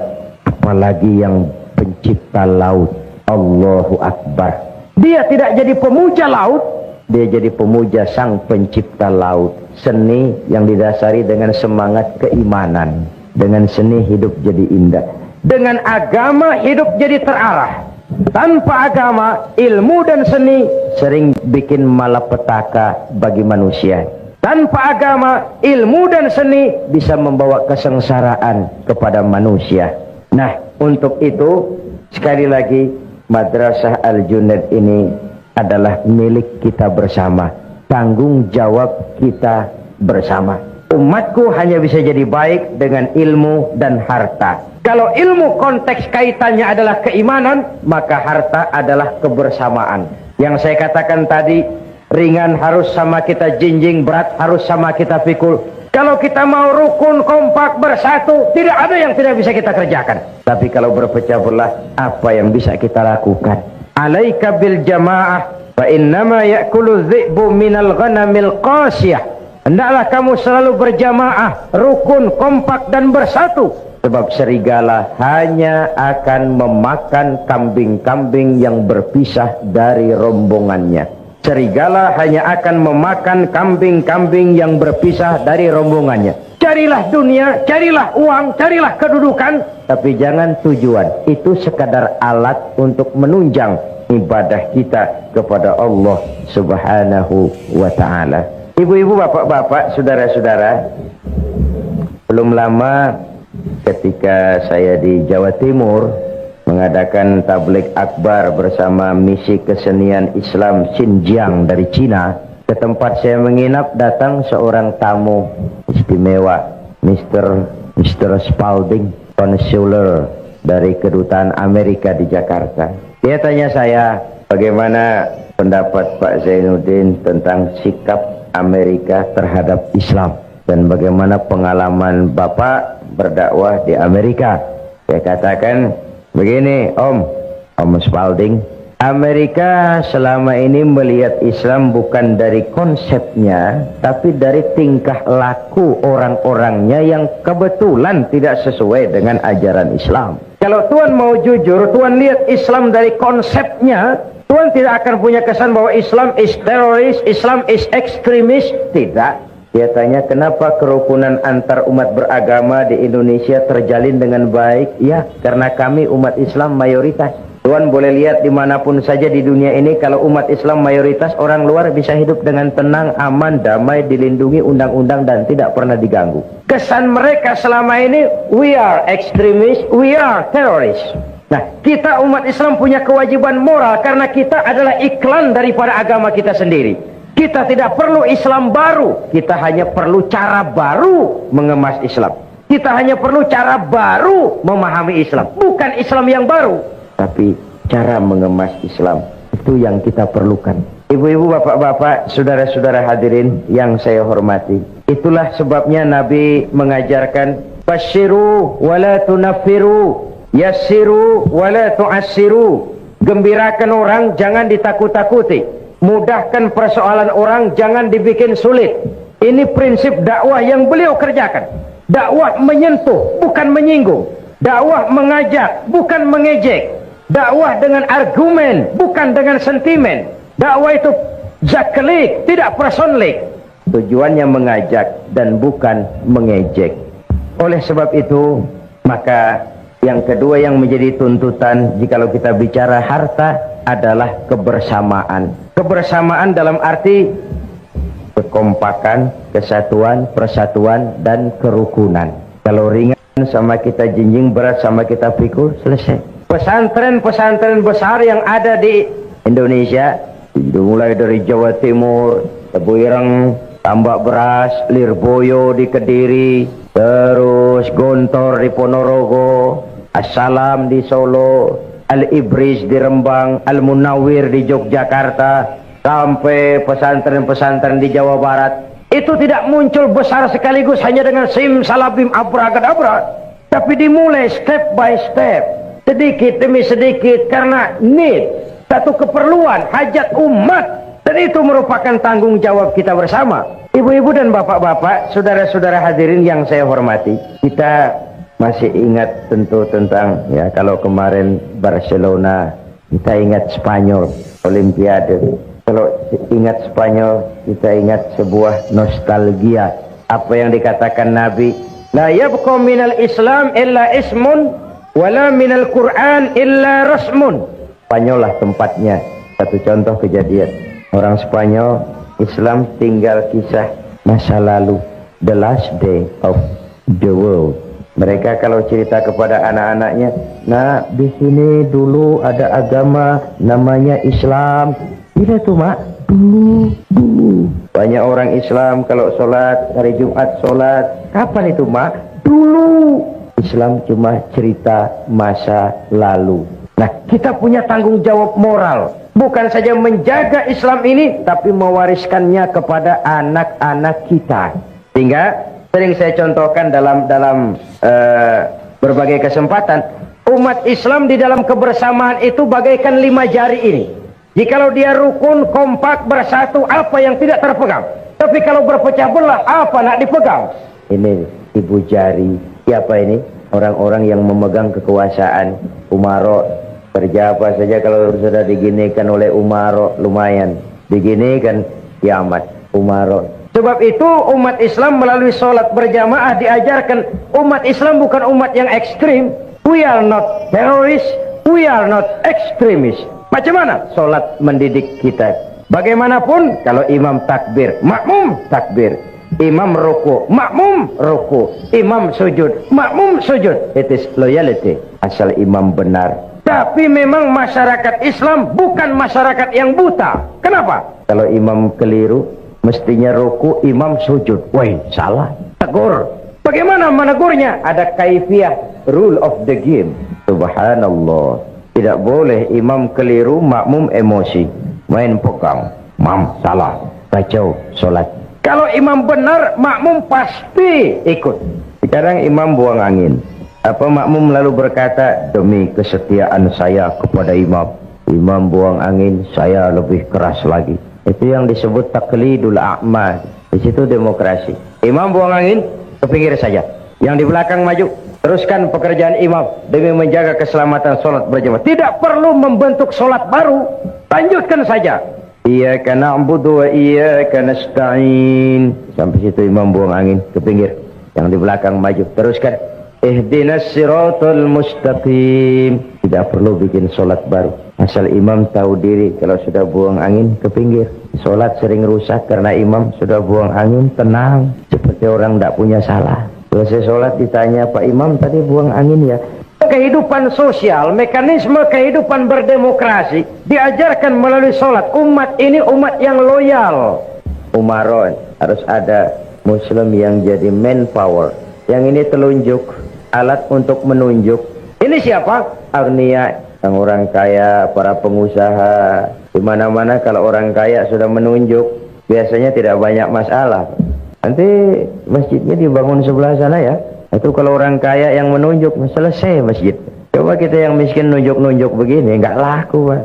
apalagi yang pencipta laut. Allahu Akbar. Dia tidak jadi pemuja laut, dia jadi pemuja sang pencipta laut. Seni yang didasari dengan semangat keimanan. Dengan seni hidup jadi indah. Dengan agama hidup jadi terarah. Tanpa agama, ilmu dan seni sering bikin malapetaka bagi manusia. Tanpa agama, ilmu dan seni bisa membawa kesengsaraan kepada manusia. Nah, untuk itu sekali lagi, Madrasah Al-Junaid ini adalah milik kita bersama, tanggung jawab kita bersama. Umatku hanya bisa jadi baik dengan ilmu dan harta. Kalau ilmu konteks kaitannya adalah keimanan, maka harta adalah kebersamaan. Yang saya katakan tadi, ringan harus sama kita jinjing, berat harus sama kita pikul. Kalau kita mau rukun, kompak, bersatu, tidak ada yang tidak bisa kita kerjakan. Tapi kalau berpecah belah, apa yang bisa kita lakukan? Alaika bil jamaah, fa innama ya'kulu dhi'bu minal ghanamil qasiyah. Hendaklah kamu selalu berjamaah, rukun, kompak, dan bersatu. Sebab serigala hanya akan memakan kambing-kambing yang berpisah dari rombongannya. Serigala hanya akan memakan kambing-kambing yang berpisah dari rombongannya. Carilah dunia, carilah uang, carilah kedudukan, tapi jangan tujuan. Itu sekadar alat untuk menunjang ibadah kita kepada Allah Subhanahu wa ta'ala. Ibu-ibu, bapak-bapak, saudara-saudara, belum lama ketika saya di Jawa Timur mengadakan tabligh akbar bersama misi kesenian Islam Xinjiang dari Cina, ke tempat saya menginap datang seorang tamu istimewa, Mr. Spalding, konsuler dari kedutaan Amerika di Jakarta. Dia tanya saya, bagaimana pendapat Pak Zainuddin tentang sikap Amerika terhadap Islam dan bagaimana pengalaman Bapak berdakwah di Amerika. Saya katakan, begini Om Spalding, Amerika selama ini melihat Islam bukan dari konsepnya, tapi dari tingkah laku orang-orangnya yang kebetulan tidak sesuai dengan ajaran Islam. Kalau Tuhan mau jujur, Tuhan lihat Islam dari konsepnya, Tuhan tidak akan punya kesan bahwa Islam is teroris, Islam is ekstremis. Tidak. Dia tanya, kenapa kerukunan antar umat beragama di Indonesia terjalin dengan baik? Ya, karena kami umat Islam mayoritas. Tuhan boleh lihat dimanapun saja di dunia ini, kalau umat Islam mayoritas, orang luar bisa hidup dengan tenang, aman, damai, dilindungi undang-undang dan tidak pernah diganggu. Kesan mereka selama ini, we are extremists, we are terrorists. Nah, kita umat Islam punya kewajiban moral karena kita adalah iklan daripada agama kita sendiri. Kita tidak perlu Islam baru, kita hanya perlu cara baru mengemas Islam. Kita hanya perlu cara baru memahami Islam. Bukan Islam yang baru, tapi cara mengemas Islam. Itu yang kita perlukan. Ibu-ibu, bapak-bapak, saudara-saudara hadirin yang saya hormati. Itulah sebabnya Nabi mengajarkan, basyiru wala tunaffiru, yassiru wala tu'assiru. Gembirakan orang, jangan ditakut-takuti. Mudahkan persoalan orang, jangan dibikin sulit. Ini prinsip dakwah yang beliau kerjakan. Dakwah menyentuh, bukan menyinggung. Dakwah mengajak, bukan mengejek. Dakwah dengan argumen, bukan dengan sentimen. Dakwah itu zaklik, tidak personlik. Tujuannya mengajak dan bukan mengejek. Oleh sebab itu, maka Yang kedua yang menjadi tuntutan jikalau kita bicara harta adalah kebersamaan. Kebersamaan dalam arti kekompakan, kesatuan, persatuan, dan kerukunan. Kalau ringan sama kita jinjing, berat sama kita pikul, selesai. Pesantren-pesantren besar yang ada di Indonesia, mulai dari Jawa Timur, Tebuireng, Tambak Beras, Lirboyo di Kediri, terus Gontor di Ponorogo, Assalam di Solo, Al-Ibris di Rembang, Al-Munawir di Yogyakarta, sampai pesantren-pesantren di Jawa Barat. Itu tidak muncul besar sekaligus hanya dengan simsalabim abracadabra, tapi dimulai step by step, sedikit demi sedikit, karena need, satu keperluan, hajat umat, dan itu merupakan tanggung jawab kita bersama. Ibu-ibu dan bapak-bapak, saudara-saudara hadirin yang saya hormati, kita masih ingat tentu tentang, ya, kalau kemarin Barcelona, kita ingat Spanyol, Olimpiade. Kalau ingat Spanyol, kita ingat sebuah nostalgia. Apa yang dikatakan Nabi, la yabqa minal Islam illa ismun, wala minal Quran illa rasmun. Spanyol lah tempatnya. Satu contoh kejadian, orang Spanyol, Islam tinggal kisah masa lalu, the last day of the world. Mereka kalau cerita kepada anak-anaknya, nah di sini dulu ada agama namanya Islam. Tidak tuh mak, dulu. Banyak orang Islam kalau sholat, hari Jumat sholat. Kapan itu mak? Dulu. Islam cuma cerita masa lalu. Nah, kita punya tanggung jawab moral. Bukan saja menjaga Islam ini, tapi mewariskannya kepada anak-anak kita. Sehingga sering saya contohkan dalam berbagai kesempatan, umat Islam di dalam kebersamaan itu bagaikan 5 jari ini. Jikalau dia rukun, kompak, bersatu, apa yang tidak terpegang. Tapi kalau berpecah belah, apa nak dipegang? Ini ibu jari. Siapa ini? Orang-orang yang memegang kekuasaan. Umaro, kerja apa saja kalau sudah diginikan oleh Umaro, lumayan. Diginikan, kiamat. Umaro. Sebab itu umat Islam melalui sholat berjamaah diajarkan, umat Islam bukan umat yang ekstrim. We are not terrorists, we are not extremists. Macam mana sholat mendidik kita? Bagaimanapun kalau imam takbir, makmum takbir. Imam ruku, makmum ruku. Imam sujud, makmum sujud. It is loyalty. Asal imam benar. Tapi memang masyarakat Islam bukan masyarakat yang buta. Kenapa? Kalau imam keliru, mestinya ruku, imam sujud. Wah, salah. Tegur. Bagaimana menegurnya? Ada kaifiah, rule of the game. Subhanallah. Tidak boleh imam keliru, makmum emosi. Main pegang. Mam, salah. Kacau solat. Kalau imam benar, makmum pasti ikut. Sekarang imam buang angin. Apa makmum lalu berkata, demi kesetiaan saya kepada imam. Imam buang angin, saya lebih keras lagi. Itu yang disebut taklidul a'ma. Di situ demokrasi. Imam buang angin, ke pinggir saja. Yang di belakang maju. Teruskan pekerjaan imam demi menjaga keselamatan sholat berjamaah. Tidak perlu membentuk sholat baru. Lanjutkan saja. Iyyaka na'budu wa iyyaka nasta'in. Sampai situ imam buang angin, ke pinggir. Yang di belakang maju. Teruskan. Ihdinas siratal mustaqim. Tidak perlu bikin sholat baru. Asal imam tahu diri, kalau sudah buang angin, ke pinggir. Sholat sering rusak karena imam sudah buang angin, tenang. Seperti orang tidak punya salah. Selesai sholat ditanya, Pak Imam tadi buang angin ya. Kehidupan sosial, mekanisme kehidupan berdemokrasi diajarkan melalui sholat. Umat ini umat yang loyal. Umaron, harus ada Muslim yang jadi manpower. Yang ini telunjuk, alat untuk menunjuk. Ini siapa? Agniya, yang orang kaya, para pengusaha. Di mana-mana kalau orang kaya sudah menunjuk, biasanya tidak banyak masalah. Nanti masjidnya dibangun sebelah sana ya. Itu kalau orang kaya yang menunjuk, selesai masjid. Coba kita yang miskin nunjuk-nunjuk begini, nggak laku Pak.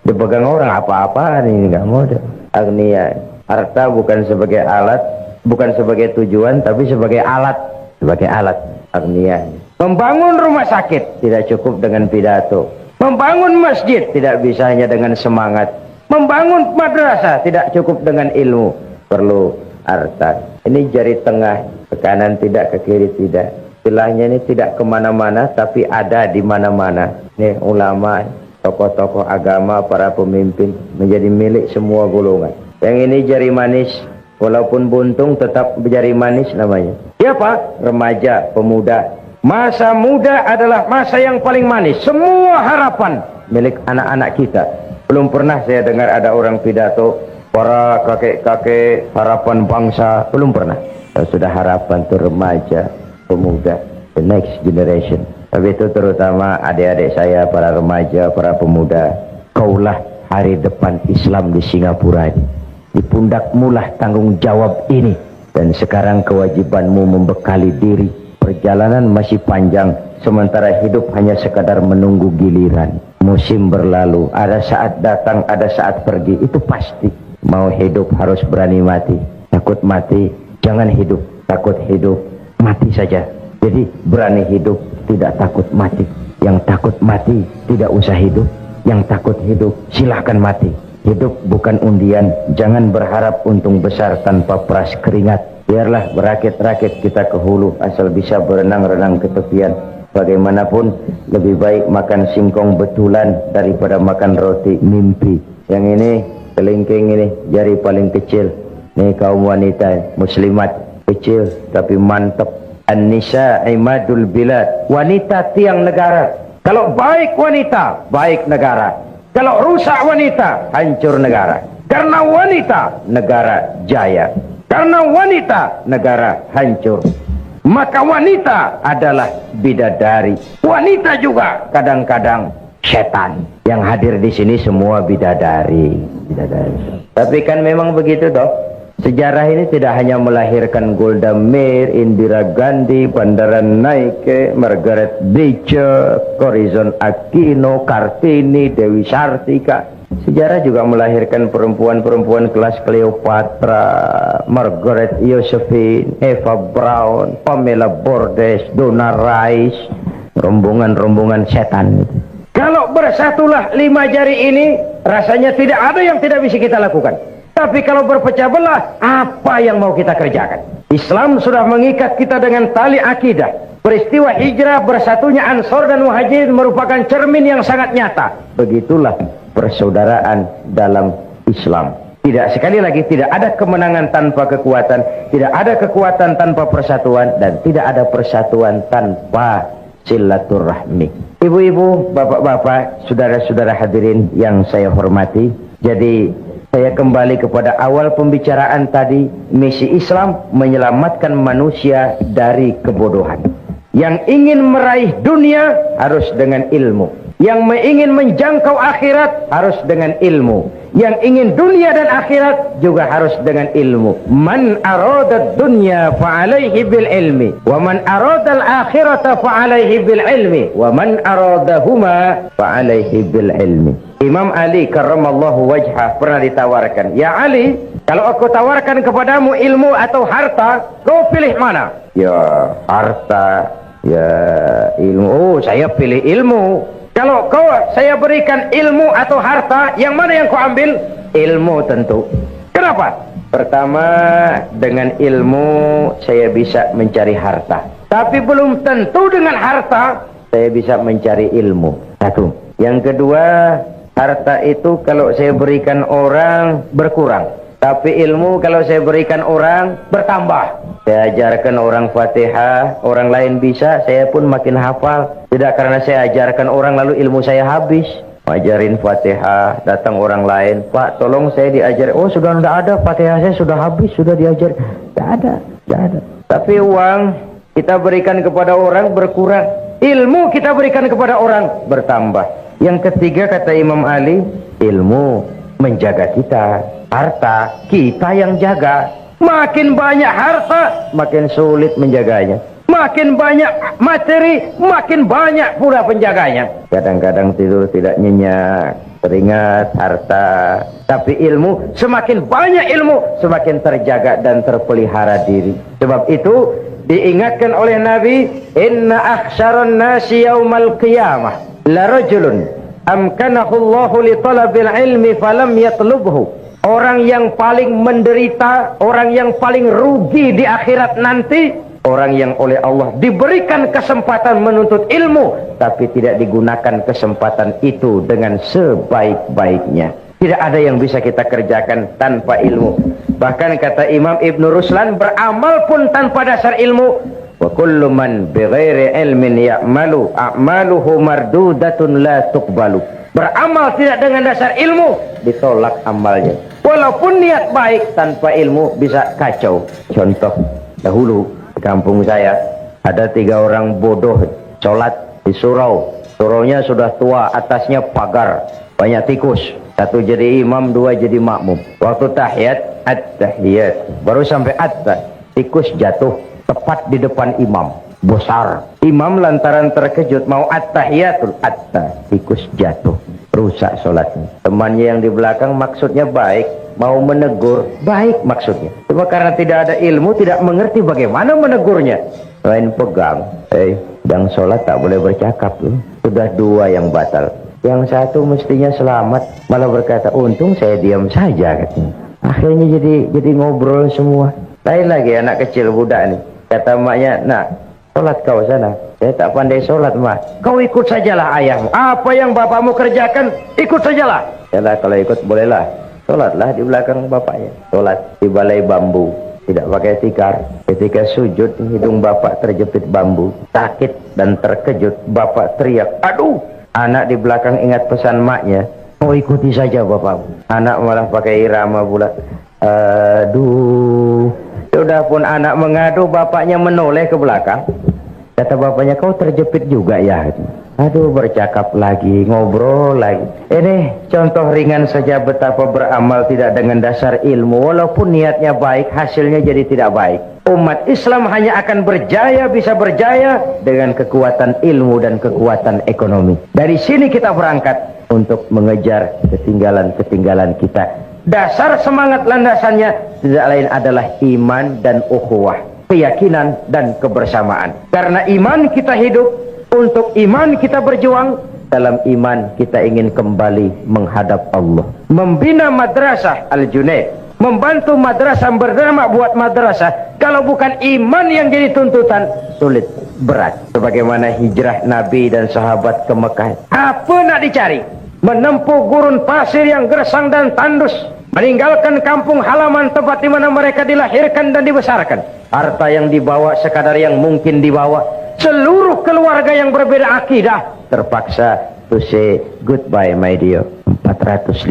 Dipegang orang apa-apaan ini, nggak modal. Agniya, harta bukan sebagai alat, bukan sebagai tujuan, tapi sebagai alat. Sebagai alat, agniya. Membangun rumah sakit tidak cukup dengan pidato. Membangun masjid tidak bisa hanya dengan semangat. Membangun madrasah tidak cukup dengan ilmu. Perlu harta. Ini jari tengah, ke kanan tidak, ke kiri tidak. istilahnya ini tidak kemana-mana tapi ada di mana-mana. Nih ulama, tokoh-tokoh agama, para pemimpin menjadi milik semua golongan. Yang ini jari manis, walaupun buntung tetap jari manis namanya. Siapa? Remaja, pemuda. Masa muda adalah masa yang paling manis. Semua harapan milik anak-anak kita. Belum pernah saya dengar ada orang pidato para kakek-kakek harapan bangsa. Belum pernah. Sudah harapan itu remaja, pemuda, the next generation. Tapi itu terutama adik-adik saya, para remaja, para pemuda. Kaulah hari depan Islam di Singapura ini. Di pundakmulah tanggung jawab ini. Dan sekarang kewajibanmu membekali diri. Perjalanan masih panjang, sementara hidup hanya sekadar menunggu giliran. Musim berlalu, ada saat datang, ada saat pergi, itu pasti. Mau hidup harus berani mati. Takut mati, jangan hidup. Takut hidup, mati saja. Jadi berani hidup, tidak takut mati. Yang takut mati, tidak usah hidup. Yang takut hidup, silahkan mati. Hidup bukan undian, jangan berharap untung besar tanpa peras keringat. Biarlah berakit-rakit kita ke hulu, asal bisa berenang-renang ke tepian. Bagaimanapun, lebih baik makan singkong betulan daripada makan roti mimpi. Yang ini, kelingking ini, jari paling kecil. Ini kaum wanita, muslimat, kecil tapi mantap. An-nisa imadul bilad. Wanita tiang negara. Kalau baik wanita, baik negara. Kalau rusak wanita, hancur negara. Karena wanita, negara jaya. Karena wanita, negara hancur. Maka wanita adalah bidadari. Wanita juga kadang-kadang setan. Yang hadir di sini semua bidadari. Tapi kan memang begitu toh. Sejarah ini tidak hanya melahirkan Golda Meir, Indira Gandhi, Bandaran Naike, Margaret Thatcher, Corazon Aquino, Kartini, Dewi Sartika. Sejarah juga melahirkan perempuan-perempuan kelas Cleopatra, Margaret Josephine, Eva Braun, Pamela Bordes, Donna Rice, rombongan-rombongan setan. Kalau bersatulah 5 jari ini, rasanya tidak ada yang tidak bisa kita lakukan. Tapi kalau berpecah belah, apa yang mau kita kerjakan? Islam sudah mengikat kita dengan tali akidah. Peristiwa hijrah bersatunya Ansor dan Muhajirin merupakan cermin yang sangat nyata. Begitulah persaudaraan dalam Islam. Tidak, sekali lagi, tidak ada kemenangan tanpa kekuatan, tidak ada kekuatan tanpa persatuan, dan tidak ada persatuan tanpa silaturahmi. Ibu-ibu, bapak-bapak, saudara-saudara hadirin yang saya hormati. Jadi saya kembali kepada awal pembicaraan tadi. Misi Islam menyelamatkan manusia dari kebodohan. Yang ingin meraih dunia harus dengan ilmu. Yang ingin menjangkau akhirat harus dengan ilmu. Yang ingin dunia dan akhirat juga harus dengan ilmu. Man arada dunya fa'alaihi bil ilmi, wa man arada al-akhirata fa'alaihi bil ilmi, wa man aradahuma fa'alaihi bil ilmi. Imam Ali karramallahu wajhah pernah ditawarkan, "Ya Ali, kalau aku tawarkan kepadamu ilmu atau harta, kau pilih mana?" "Ya, harta." "Ya, ilmu." "Oh, saya pilih ilmu." "Kalau saya berikan ilmu atau harta, yang mana yang kau ambil?" "Ilmu tentu." "Kenapa?" "Pertama, dengan ilmu saya bisa mencari harta. Tapi belum tentu dengan harta saya bisa mencari ilmu." Satu. Yang kedua, harta itu kalau saya berikan orang berkurang. Tapi ilmu kalau saya berikan orang bertambah. Saya ajarkan orang Fatihah, orang lain bisa, saya pun makin hafal. Tidak karena saya ajarkan orang lalu ilmu saya habis. Ajarin Fatihah, datang orang lain, "Pak, tolong saya diajar." "Oh, sudah tidak ada, Fatihah saya sudah habis, sudah diajar." Tidak ada. Tapi uang kita berikan kepada orang berkurang. Ilmu kita berikan kepada orang bertambah. Yang ketiga kata Imam Ali, ilmu menjaga kita. Harta kita yang jaga. Makin banyak harta, makin sulit menjaganya. Makin banyak materi, makin banyak pula penjaganya. Kadang-kadang tidur tidak nyenyak, teringat harta. Tapi ilmu, semakin banyak ilmu, semakin terjaga dan terpelihara diri. Sebab itu diingatkan oleh Nabi, "Inna akhsyaran nasi yaumal qiyamah la rajulun amkanahu Allahu li talabil ilmi falam yatlubhu." Orang yang paling menderita, orang yang paling rugi di akhirat nanti Orang yang oleh Allah diberikan kesempatan menuntut ilmu, tapi tidak digunakan kesempatan itu dengan sebaik-baiknya. Tidak ada yang bisa kita kerjakan tanpa ilmu. Bahkan kata Imam Ibn Ruslan, beramal pun tanpa dasar ilmu. Wa kullu man bighairi ilmin ya'malu a'maluhu mardudatun la tuqbalu. Beramal tidak dengan dasar ilmu, ditolak amalnya. Walaupun niat baik, tanpa ilmu bisa kacau. Contoh, dahulu di kampung saya ada 3 orang bodoh sholat di surau. Suraunya sudah tua, atasnya pagar, banyak tikus. 1 jadi imam, 2 jadi makmum. Waktu tahiyat, at-tahiyat, baru sampai tikus jatuh tepat di depan imam, besar. Imam lantaran terkejut mau at-tahiyatul, tikus jatuh, rusak sholatnya. Temannya yang di belakang maksudnya baik, mau menegur, baik maksudnya. Cuma karena tidak ada ilmu, tidak mengerti bagaimana menegurnya. Lain pegang, yang sholat tak boleh bercakap loh. Sudah 2 yang batal. Yang 1 mestinya selamat, malah berkata, untung saya diam saja katanya. Akhirnya jadi ngobrol semua. Lain lagi anak kecil budak nih. Kata maknya, nak, sholat kau sana. Saya tak pandai sholat, mak. Kau ikut sajalah ayahmu. Apa yang bapakmu kerjakan, ikut sajalah. Yalah, kalau ikut bolehlah. Sholatlah di belakang bapaknya. Sholat di balai bambu, tidak pakai tikar. Ketika sujud, hidung bapak terjepit bambu. Sakit dan terkejut, bapak teriak, aduh. Anak di belakang ingat pesan maknya, oh ikuti saja bapakmu. Anak malah pakai irama pula, aduh. Sudah pun anak mengadu, bapaknya menoleh ke belakang. Kata bapaknya, kau terjepit juga ya? Aduh, bercakap lagi, ngobrol lagi. Ini contoh ringan saja betapa beramal tidak dengan dasar ilmu. Walaupun niatnya baik, hasilnya jadi tidak baik. Umat Islam hanya akan berjaya, bisa berjaya dengan kekuatan ilmu dan kekuatan ekonomi. Dari sini kita berangkat untuk mengejar ketinggalan-ketinggalan kita. Dasar semangat landasannya tidak lain adalah iman dan ukhuwah, keyakinan dan kebersamaan. Karena iman kita hidup, untuk iman kita berjuang, dalam iman kita ingin kembali menghadap Allah. Membina madrasah Al-Junaid, membantu madrasah bernama buat madrasah, kalau bukan iman yang jadi tuntutan, sulit, berat. Sebagaimana hijrah Nabi dan sahabat ke Mekah, apa nak dicari? Menempuh gurun pasir yang gersang dan tandus, meninggalkan kampung halaman tempat di mana mereka dilahirkan dan dibesarkan. Harta yang dibawa sekadar yang mungkin dibawa. Seluruh keluarga yang berbeda akidah terpaksa to say goodbye my dear. 450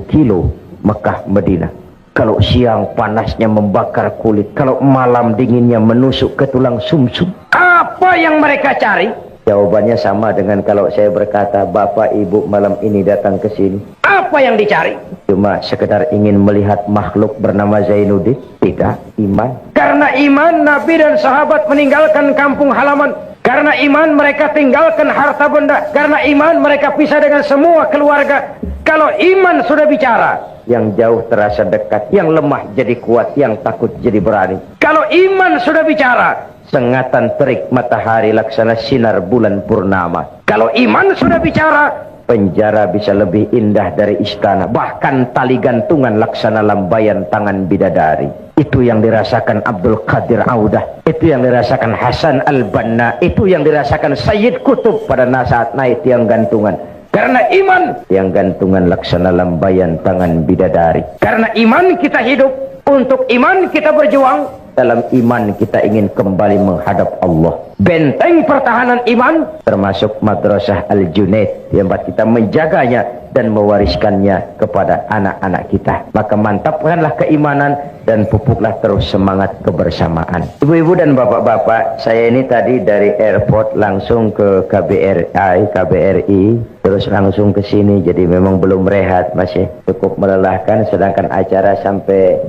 kilo Mekah Madinah. Kalau siang panasnya membakar kulit, kalau malam dinginnya menusuk ke tulang sumsum. Apa yang mereka cari? Jawabannya sama dengan kalau saya berkata, Bapak Ibu malam ini datang ke sini. Apa yang dicari? Cuma sekedar ingin melihat makhluk bernama Zainuddin? Tidak, iman. Karena iman, Nabi dan sahabat meninggalkan kampung halaman. Karena iman, mereka tinggalkan harta benda. Karena iman, mereka pisah dengan semua keluarga. Kalau iman sudah bicara, yang jauh terasa dekat, yang lemah jadi kuat, yang takut jadi berani. Kalau iman sudah bicara, sengatan terik matahari laksana sinar bulan purnama. Kalau iman sudah bicara, penjara bisa lebih indah dari istana. Bahkan tali gantungan laksana lambaian tangan bidadari. Itu yang dirasakan Abdul Qadir Audah. Itu yang dirasakan Hasan Al-Banna. Itu yang dirasakan Sayyid Qutb pada saat naik tiang gantungan. Karena iman, tiang gantungan laksana lambaian tangan bidadari. Karena iman kita hidup, untuk iman kita berjuang. Dalam iman kita ingin kembali menghadap Allah. Benteng pertahanan iman termasuk madrasah Al-Junaid, yang buat kita menjaganya dan mewariskannya kepada anak-anak kita. Maka mantapkanlah keimanan dan pupuklah terus semangat kebersamaan. Ibu-ibu dan bapak-bapak, saya ini tadi dari airport langsung ke KBRI, terus langsung ke sini. Jadi memang belum rehat, masih cukup melelahkan, sedangkan acara sampai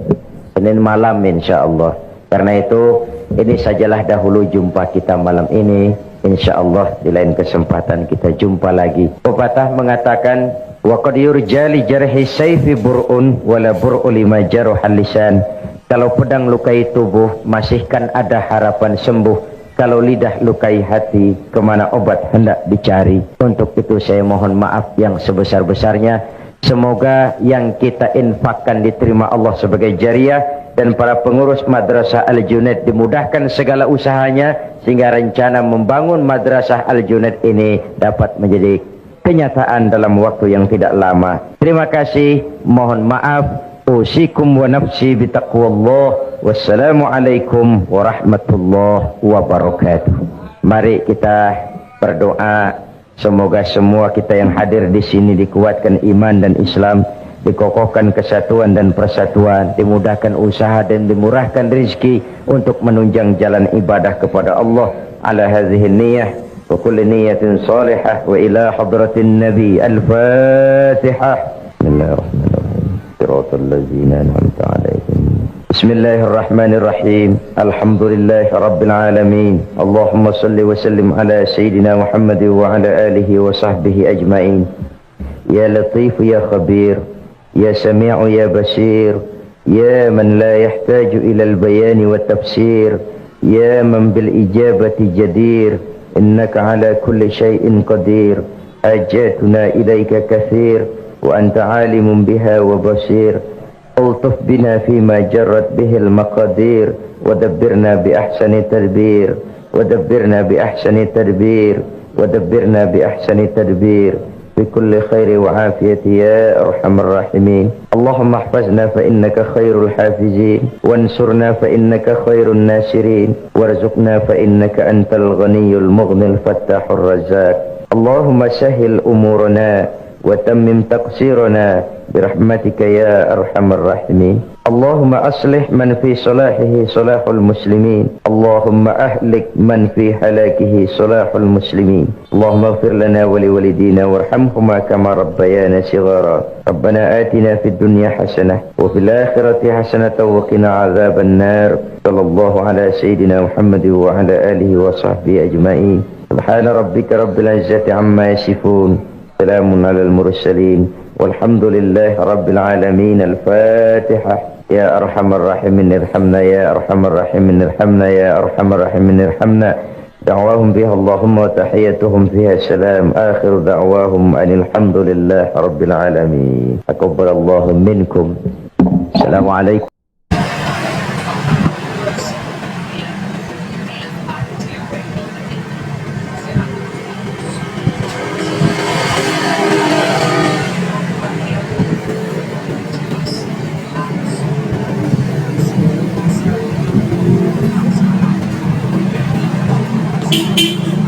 Senin malam insya Allah. Karena itu, ini sajalah dahulu jumpa kita malam ini. Insya Allah di lain kesempatan kita jumpa lagi. Pepatah mengatakan, wa qad yurja li jarhi sayfi bur'un wala bur'u lima jaruhal lisan. Kalau pedang lukai tubuh, masihkan ada harapan sembuh. Kalau lidah lukai hati, kemana obat hendak dicari. Untuk itu saya mohon maaf yang sebesar-besarnya. Semoga yang kita infakkan diterima Allah sebagai jariah, dan para pengurus Madrasah Al-Junaid dimudahkan segala usahanya sehingga rencana membangun Madrasah Al-Junaid ini dapat menjadi kenyataan dalam waktu yang tidak lama. Terima kasih, mohon maaf. Usikum wa nafsi bitaqwallah. Wassalamualaikum warahmatullahi wabarakatuh. Mari kita berdoa, semoga semua kita yang hadir di sini dikuatkan iman dan Islam, dikokohkan kesatuan dan persatuan, dimudahkan usaha dan dimurahkan rezeki untuk menunjang jalan ibadah kepada Allah. Ala hadhihi niyyah wa kulli niyyatin salihah wa ila hadratin nabi. Al-Fatihah. Bismillahirrahmanirrahim. Siratal ladzina an'amta 'alaihim. Bismillahirrahmanirrahim. Alhamdulillahi rabbil alamin. Allahumma salli wa sallim ala sayyidina Muhammad wa ala alihi wa sahbihi ajma'in. Ya Latif ya Khabir, ya Sami'u ya Basir, ya man la yahtaju ila al-bayan wa tafsir, ya man bil ijabati jadir, innaka ala kulli shay'in qadir. Hajatuna ilayka kathir wa anta alimun biha wa basir. ألطف بنا فيما جرت به المقادير ودبرنا بأحسن تدبير ودبرنا بأحسن تدبير ودبرنا بأحسن تدبير بكل خير وعافية يا أرحم الراحمين. اللهم احفظنا فإنك خير الحافظين، وانصرنا فإنك خير الناصرين، وارزقنا فإنك أنت الغني المغني الفتاح الرزاق. اللهم سهل أمورنا وتمم تقصيرنا برحمتك يا أرحم الراحمين. اللهم أصلح من في صلاحه صلاح المسلمين، اللهم أهلك من في هلاكه صلاح المسلمين. اللهم اغفر لنا ولوالدينا وارحمهما كما ربيانا صغارا. ربنا آتنا في الدنيا حسنة وفي الآخرة حسنة وقنا عذاب النار. صلى الله على سيدنا محمد وعلى آله وصحبه أجمعين. سبحان ربك رب العزة عما يصفون، سلام على المرسلين، والحمد لله رب العالمين. الفاتحة. يا أرحم الراحمين ارحمنا، يا أرحم الراحمين ارحمنا، يا أرحم الراحمين ارحمنا. دعواهم بها اللهم وتحيتهم فيها السلام. آخر دعواهم أن الحمد لله رب العالمين. تقبل الله منكم. السلام عليكم. Thank you.